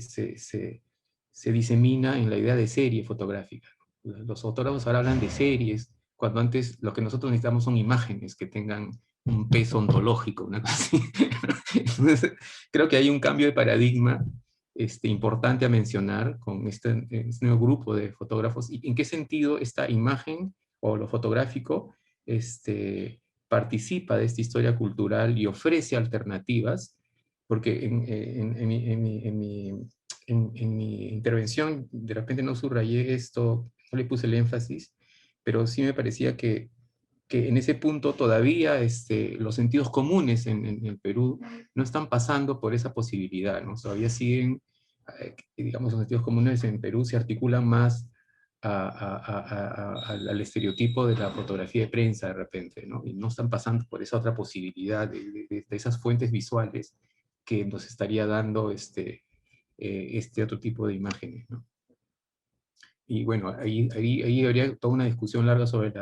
disemina en la idea de serie fotográfica. Los fotógrafos ahora hablan de series, cuando antes lo que nosotros necesitamos son imágenes que tengan un peso ontológico, una cosa así. Entonces, creo que hay un cambio de paradigma importante a mencionar con este nuevo grupo de fotógrafos. ¿Y en qué sentido esta imagen o lo fotográfico participa de esta historia cultural y ofrece alternativas porque en mi intervención de repente no subrayé esto, no le puse el énfasis, pero sí me parecía que en ese punto todavía los sentidos comunes en el Perú no están pasando por esa posibilidad, ¿no? Todavía siguen, digamos, los sentidos comunes en Perú se articulan más al estereotipo de la fotografía de prensa de repente, ¿no? Y no están pasando por esa otra posibilidad de esas fuentes visuales que nos estaría dando este otro tipo de imágenes, ¿no? Y bueno, ahí habría toda una discusión larga sobre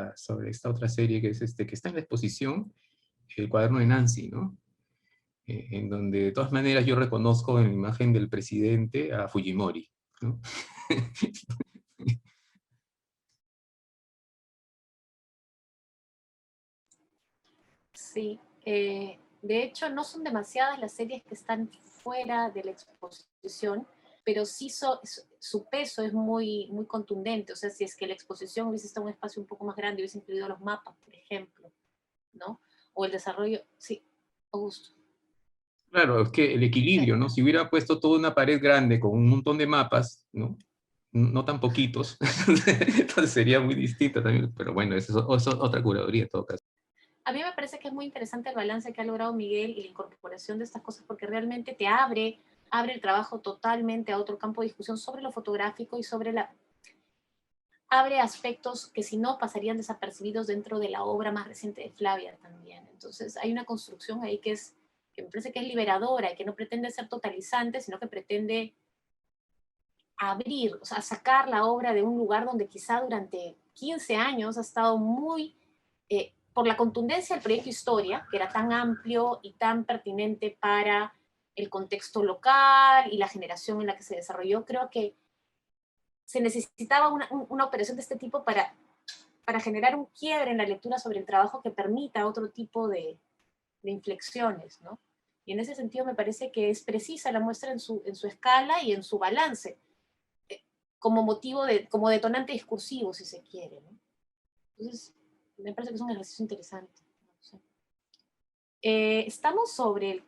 esta otra serie que es que está en la exposición, El cuaderno de Nancy, ¿no? En donde de todas maneras yo reconozco en la imagen del presidente a Fujimori, ¿no? Sí, de hecho no son demasiadas las series que están fuera de la exposición, pero sí su peso es muy, muy contundente. O sea, si es que la exposición hubiese estado en un espacio un poco más grande, hubiese incluido los mapas, por ejemplo, ¿no? O el desarrollo, sí, Augusto. Claro, es que el equilibrio, ¿no? Si hubiera puesto toda una pared grande con un montón de mapas, ¿no? No tan poquitos, entonces sería muy distinto también, pero bueno, eso es otra curaduría en todo caso. A mí me parece que es muy interesante el balance que ha logrado Miguel y la incorporación de estas cosas, porque realmente te abre el trabajo totalmente a otro campo de discusión sobre lo fotográfico y sobre abre aspectos que si no pasarían desapercibidos dentro de la obra más reciente de Flavia también. Entonces hay una construcción ahí que me parece que es liberadora y que no pretende ser totalizante, sino que pretende abrir, o sea, sacar la obra de un lugar donde quizá durante 15 años ha estado muy, por la contundencia del proyecto Historia, que era tan amplio y tan pertinente para el contexto local y la generación en la que se desarrolló, creo que se necesitaba una operación de este tipo para generar un quiebre en la lectura sobre el trabajo que permita otro tipo de inflexiones, ¿no? Y en ese sentido me parece que es precisa la muestra en su escala y en su balance, como motivo como detonante discursivo, si se quiere, ¿no? Entonces, me parece que es un ejercicio interesante. No sé. Estamos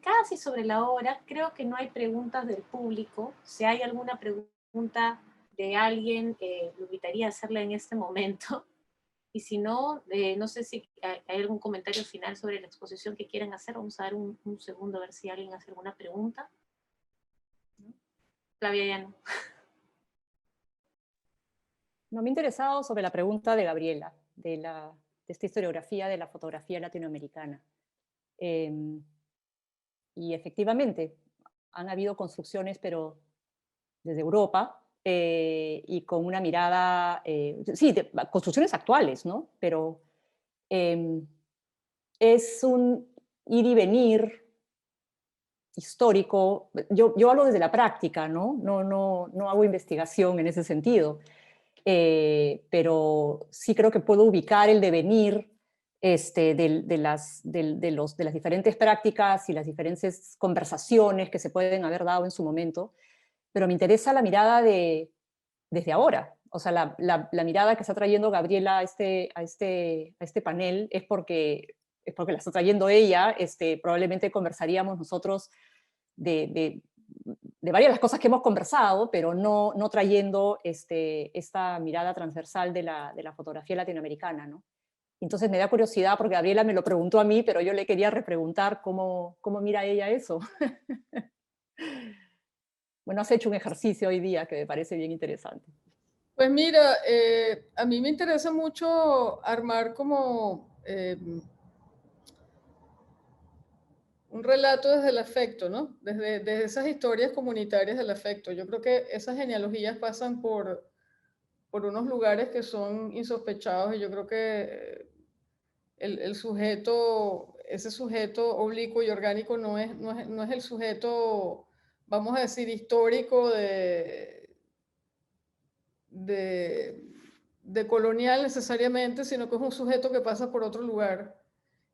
casi sobre la hora. Creo que no hay preguntas del público. Si hay alguna pregunta de alguien, lo invitaría a hacerla en este momento. Y si no, no sé si hay algún comentario final sobre la exposición que quieran hacer. Vamos a dar un segundo a ver si alguien hace alguna pregunta. ¿No? Flavia ya no. No, me ha interesado sobre la pregunta de Gabriela, de esta historiografía de la fotografía latinoamericana. Y efectivamente, han habido construcciones, pero desde Europa, y con una mirada, sí, construcciones actuales, ¿no? Pero es un ir y venir histórico. Yo hablo desde la práctica, ¿no? No hago investigación en ese sentido. Pero sí creo que puedo ubicar el devenir de las diferentes prácticas y las diferentes conversaciones que se pueden haber dado en su momento, pero me interesa la mirada desde ahora. O sea, la mirada que está trayendo Gabriela a este panel es porque la está trayendo ella. Probablemente conversaríamos nosotros de varias de las cosas que hemos conversado, pero no trayendo esta mirada transversal de la fotografía latinoamericana, ¿no? Entonces me da curiosidad, porque Gabriela me lo preguntó a mí, pero yo le quería repreguntar cómo mira ella eso. Bueno, has hecho un ejercicio hoy día que me parece bien interesante. Pues mira, a mí me interesa mucho armar como un relato desde el afecto, ¿no? Desde esas historias comunitarias del afecto. Yo creo que esas genealogías pasan por unos lugares que son insospechados, y yo creo que el sujeto, ese sujeto oblicuo y orgánico no es el sujeto, vamos a decir, histórico de colonial necesariamente, sino que es un sujeto que pasa por otro lugar,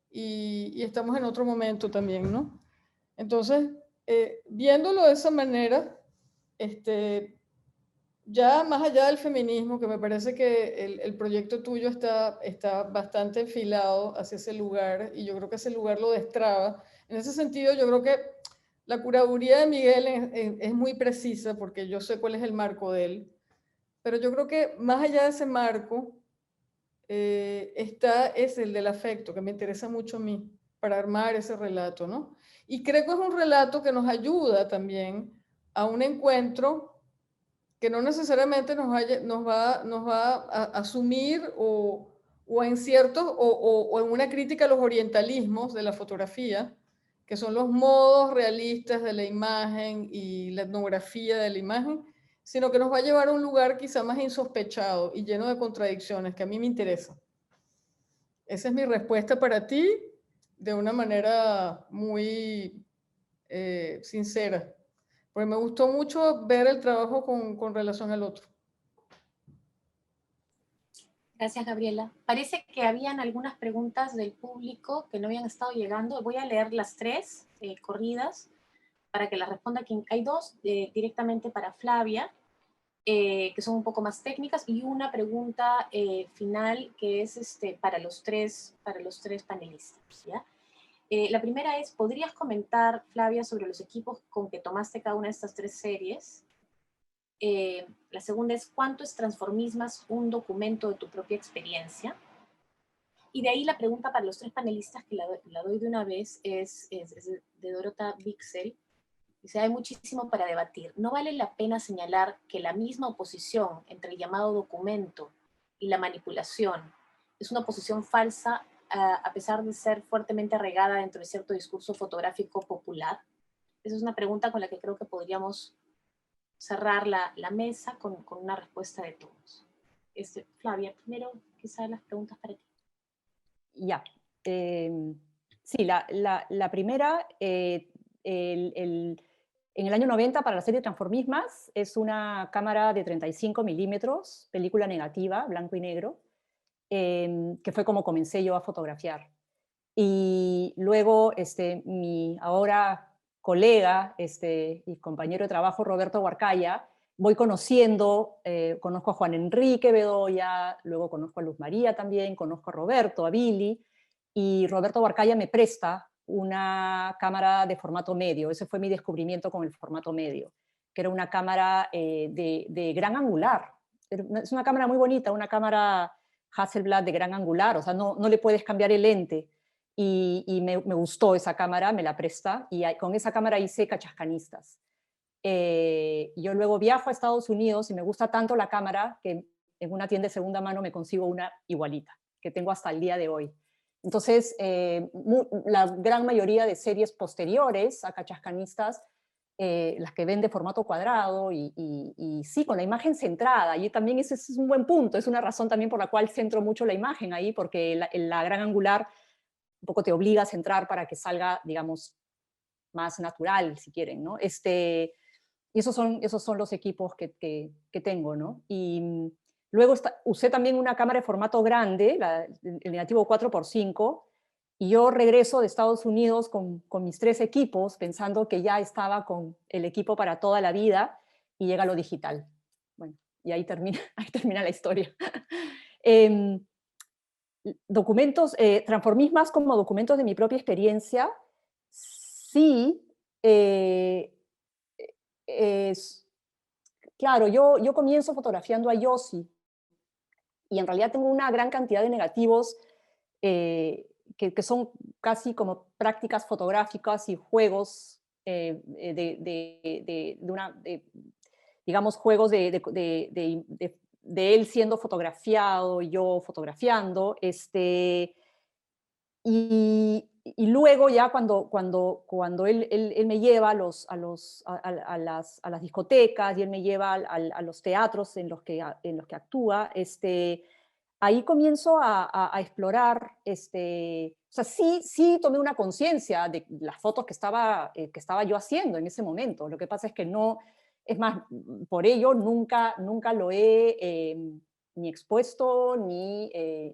y estamos en otro momento también, ¿no? Entonces, viéndolo de esa manera, ya más allá del feminismo, que me parece que el proyecto tuyo está bastante enfilado hacia ese lugar, y yo creo que ese lugar lo destraba. En ese sentido, yo creo que la curaduría de Miguel es muy precisa porque yo sé cuál es el marco de él, pero yo creo que más allá de ese marco es el del afecto, que me interesa mucho a mí, para armar ese relato, ¿no? Y creo que es un relato que nos ayuda también a un encuentro que no necesariamente nos va a asumir o en ciertos, o en una crítica a los orientalismos de la fotografía, que son los modos realistas de la imagen y la etnografía de la imagen, sino que nos va a llevar a un lugar quizá más insospechado y lleno de contradicciones, que a mí me interesa. Esa es mi respuesta para ti, de una manera muy sincera, porque me gustó mucho ver el trabajo con relación al otro. Gracias, Gabriela. Parece que habían algunas preguntas del público que no habían estado llegando. Voy a leer las tres corridas para que las responda quien... Hay dos directamente para Flavia, que son un poco más técnicas, y una pregunta final que es para los tres panelistas, ¿ya? La primera es, ¿podrías comentar, Flavia, sobre los equipos con que tomaste cada una de estas tres series? La segunda es, ¿cuánto es Transformismas un documento de tu propia experiencia? Y de ahí la pregunta para los tres panelistas, que la doy de una vez, es de Dorota Bixel. Dice, hay muchísimo para debatir. ¿No vale la pena señalar que la misma oposición entre el llamado documento y la manipulación es una oposición falsa a pesar de ser fuertemente arraigada dentro de cierto discurso fotográfico popular? Esa es una pregunta con la que creo que podríamos cerrar la mesa con una respuesta de todos. Flavia, primero quizás las preguntas para ti. Ya. Sí, la primera, en el año 90 para la serie Transformismas es una cámara de 35 milímetros, película negativa, blanco y negro, que fue como comencé yo a fotografiar. Y luego mi ahora colega y compañero de trabajo, Roberto Huarcaya, voy conociendo, conozco a Juan Enrique Bedoya, luego conozco a Luz María también, conozco a Roberto, a Billy, y Roberto Huarcaya me presta una cámara de formato medio. Ese fue mi descubrimiento con el formato medio, que era una cámara de gran angular. Es una cámara muy bonita, una cámara Hasselblad de gran angular, o sea, no le puedes cambiar el lente. Y me gustó esa cámara, me la presta, y con esa cámara hice Cachascanistas. Yo luego viajo a Estados Unidos y me gusta tanto la cámara que en una tienda de segunda mano me consigo una igualita, que tengo hasta el día de hoy. Entonces, la gran mayoría de series posteriores a Cachascanistas, las que ven de formato cuadrado y sí, con la imagen centrada, y también ese es un buen punto, es una razón también por la cual centro mucho la imagen ahí, porque la gran angular un poco te obliga a centrar para que salga, digamos, más natural, si quieren, ¿no? Y esos son los equipos que tengo, ¿no? Y luego usé también una cámara de formato grande, el negativo 4x5, y yo regreso de Estados Unidos con mis tres equipos, pensando que ya estaba con el equipo para toda la vida, y llega lo digital. Bueno, y ahí termina la historia. Documentos, transformismas como documentos de mi propia experiencia, sí, claro, yo comienzo fotografiando a Yossi, y en realidad tengo una gran cantidad de negativos que son casi como prácticas fotográficas y juegos digamos, juegos de él siendo fotografiado y yo fotografiando, y luego ya cuando él me lleva a las discotecas y él me lleva a los teatros en los que actúa, ahí comienzo a explorar, o sea, sí tomé una conciencia de las fotos que estaba yo haciendo en ese momento. Lo que pasa es que no, es más, por ello nunca lo he ni expuesto ni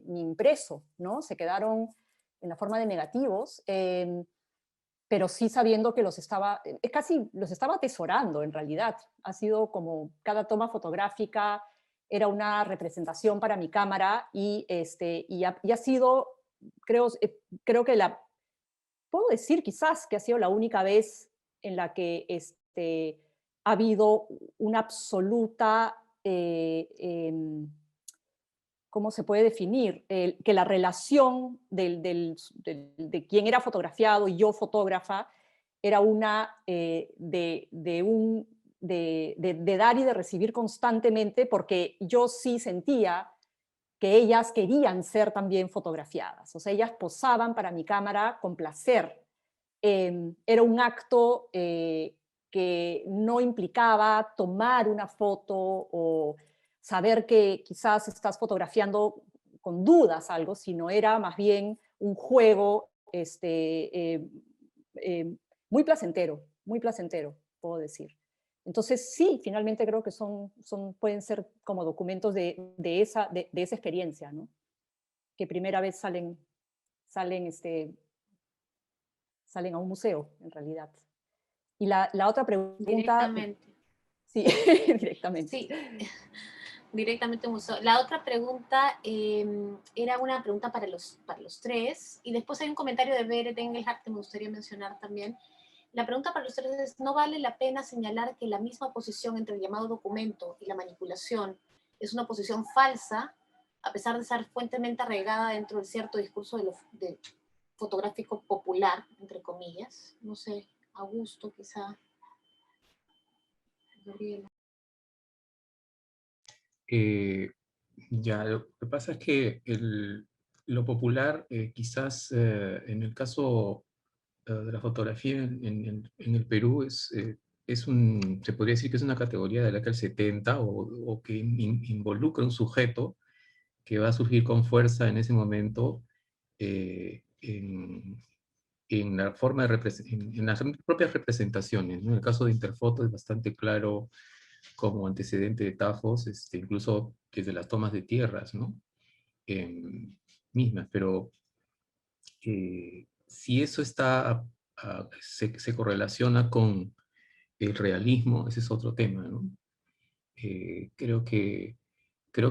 impreso, ¿no? Se quedaron en la forma de negativos, pero sí sabiendo que casi los estaba atesorando en realidad. Ha sido como cada toma fotográfica era una representación para mi cámara y ha sido, creo que puedo decir quizás que ha sido la única vez en la que ha habido una absoluta, ¿cómo se puede definir? Que la relación de quien era fotografiado y yo fotógrafa era una de dar y de recibir constantemente, porque yo sí sentía que ellas querían ser también fotografiadas. O sea, ellas posaban para mi cámara con placer. Era un acto que no implicaba tomar una foto o saber que quizás estás fotografiando con dudas algo, sino era más bien un juego muy placentero, puedo decir. Entonces, sí, finalmente creo que pueden ser como documentos de esa experiencia, ¿no? Que primera vez salen a un museo, en realidad. Y la otra pregunta... Directamente. Sí, directamente. Sí, directamente al museo. La otra pregunta era una pregunta para los tres, y después hay un comentario de Berit Engelhardt que me gustaría mencionar también. La pregunta para los tres es, ¿no vale la pena señalar que la misma oposición entre el llamado documento y la manipulación es una oposición falsa, a pesar de ser fuertemente arraigada dentro del cierto discurso de fotográfico popular, entre comillas? No sé, Augusto, quizá. Gabriela. Ya, lo que pasa es que lo popular, quizás en el caso de la fotografía en el Perú se podría decir que es una categoría de la década del 70 o que involucra un sujeto que va a surgir con fuerza en ese momento en la forma de en las propias representaciones, ¿no? En el caso de Interfoto es bastante claro como antecedente de Tafos, incluso desde las tomas de tierras, ¿no? Mismas, pero si eso se correlaciona con el realismo, ese es otro tema, ¿no? Creo que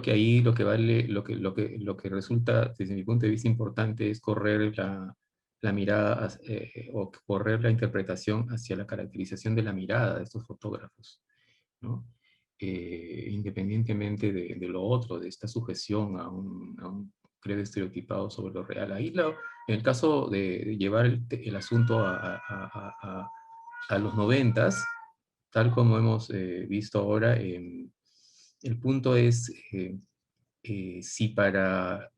ahí lo que vale, lo que resulta, desde mi punto de vista, importante es correr la mirada, o correr la interpretación hacia la caracterización de la mirada de estos fotógrafos, ¿no? Independientemente de lo otro, de esta sujeción a un credo estereotipado sobre lo real. Ahí, en el caso de llevar el asunto a los 90s, tal como hemos visto ahora, el punto es si para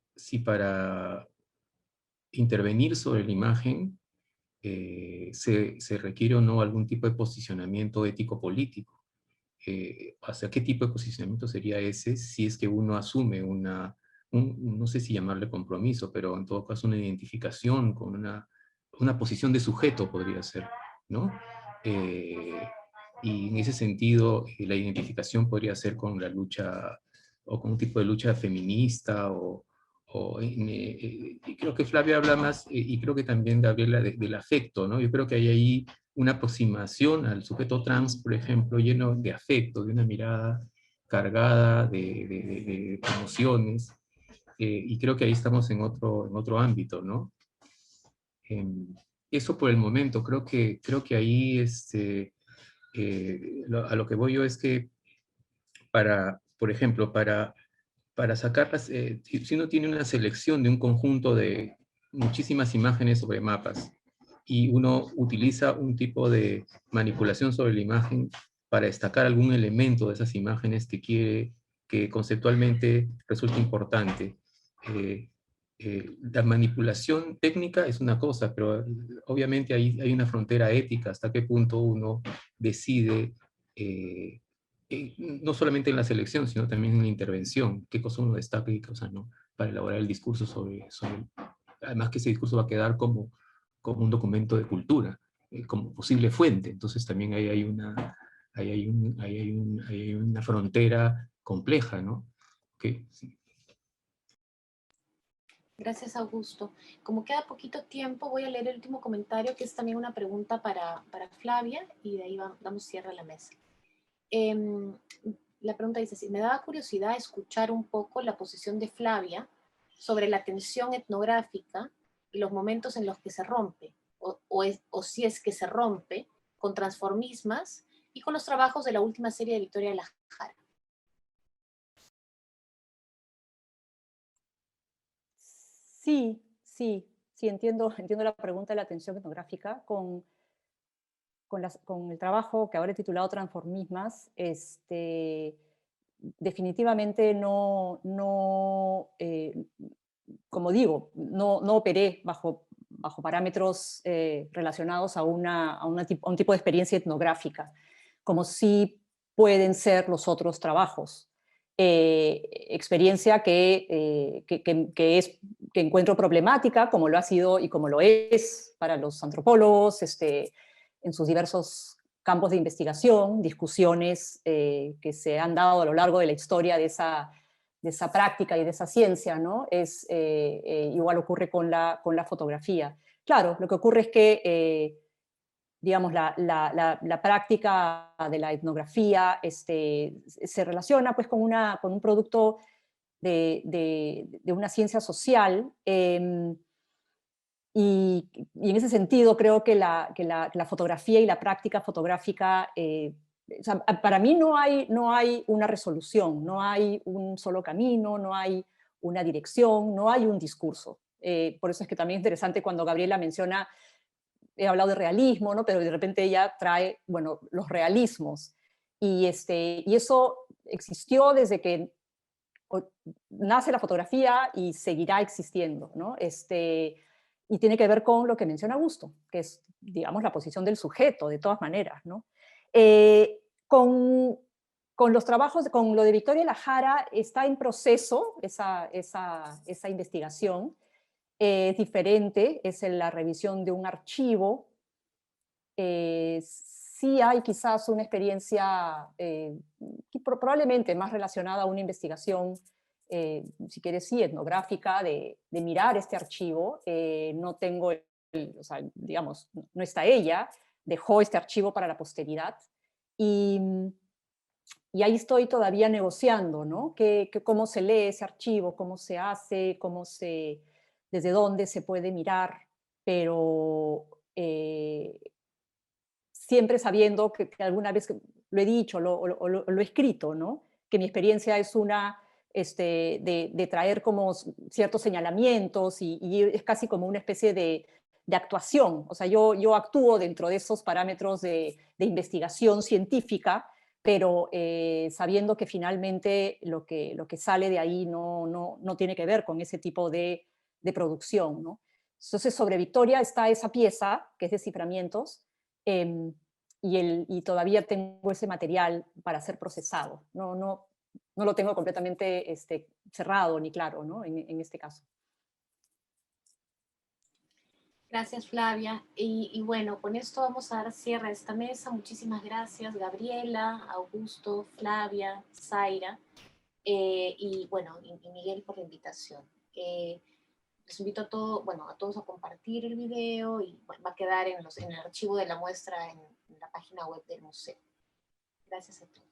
intervenir sobre la imagen se requiere o no algún tipo de posicionamiento ético-político. ¿Hacia qué tipo de posicionamiento sería ese si es que uno asume no sé si llamarle compromiso, pero en todo caso una identificación con una posición de sujeto podría ser, ¿no? Y en ese sentido, la identificación podría ser con la lucha, o con un tipo de lucha feminista, y creo que Flavia habla más, y creo que también Gabriela, del afecto, ¿no? Yo creo que hay ahí una aproximación al sujeto trans, por ejemplo, lleno de afecto, de una mirada cargada de emociones, y creo que ahí estamos en otro ámbito, ¿no? Eso por el momento, creo que ahí a lo que voy yo es que por ejemplo, para sacarlas, si uno tiene una selección de un conjunto de muchísimas imágenes sobre mapas, y uno utiliza un tipo de manipulación sobre la imagen para destacar algún elemento de esas imágenes que conceptualmente resulta importante. La manipulación técnica es una cosa, pero obviamente hay una frontera ética hasta qué punto uno decide, no solamente en la selección, sino también en la intervención, qué cosa uno destaca y qué cosa no, para elaborar el discurso además que ese discurso va a quedar como un documento de cultura, como posible fuente. Entonces también hay una frontera compleja, ¿no? Okay. Sí. Gracias, Augusto. Como queda poquito tiempo, voy a leer el último comentario, que es también una pregunta para Flavia, y de ahí damos cierre a la mesa. La pregunta dice así: me daba curiosidad escuchar un poco la posición de Flavia sobre la tensión etnográfica y los momentos en los que se rompe, o si es que se rompe, con transformismas y con los trabajos de la última serie de Victoria de la Jara. Sí, entiendo la pregunta de la atención etnográfica. Con el trabajo que ahora he titulado Transformismas, definitivamente como digo, no operé bajo parámetros relacionados a un tipo de experiencia etnográfica, como sí pueden ser los otros trabajos. Experiencia que encuentro problemática, como lo ha sido y como lo es para los antropólogos, en sus diversos campos de investigación, discusiones que se han dado a lo largo de la historia de esa práctica y de esa ciencia, ¿no? Igual ocurre con la fotografía. Claro, lo que ocurre es que, digamos, la práctica de la etnografía se relaciona pues, con un producto de una ciencia social, y en ese sentido creo que la fotografía y la práctica fotográfica, o sea, para mí no hay una resolución, no hay un solo camino, no hay una dirección, no hay un discurso. Por eso es que también es interesante cuando Gabriela menciona, he hablado de realismo, ¿no? Pero de repente ella trae, bueno, los realismos. Y eso existió desde que nace la fotografía y seguirá existiendo, ¿no? Y tiene que ver con lo que menciona Augusto, que es, digamos, la posición del sujeto, de todas maneras, ¿no? Con los trabajos, con lo de Victoria de la Jara, está en proceso esa investigación. Es diferente, es en la revisión de un archivo. Sí hay quizás una experiencia probablemente más relacionada a una investigación, si quieres, sí, etnográfica, de mirar este archivo. No tengo, o sea, digamos, no está ella, dejó este archivo para la posteridad. Y ahí estoy todavía negociando, ¿no? Cómo se lee ese archivo, cómo se hace, desde dónde se puede mirar, pero siempre sabiendo que alguna vez lo he dicho, lo he escrito, ¿no? Que mi experiencia es una de traer como ciertos señalamientos y es casi como una especie de actuación. O sea, yo actúo dentro de esos parámetros de investigación científica, pero sabiendo que finalmente lo que sale de ahí no tiene que ver con ese tipo de producción, ¿no? Entonces, sobre Victoria está esa pieza, que es Desciframientos, y todavía tengo ese material para ser procesado. No lo tengo completamente cerrado ni claro, ¿no? En este caso. Gracias, Flavia. Y bueno, con esto vamos a dar cierre a esta mesa. Muchísimas gracias, Gabriela, Augusto, Flavia, Zaira, y bueno, y Miguel por la invitación. Les invito a todos a compartir el video y bueno, va a quedar en el archivo de la muestra en la página web del museo. Gracias a todos.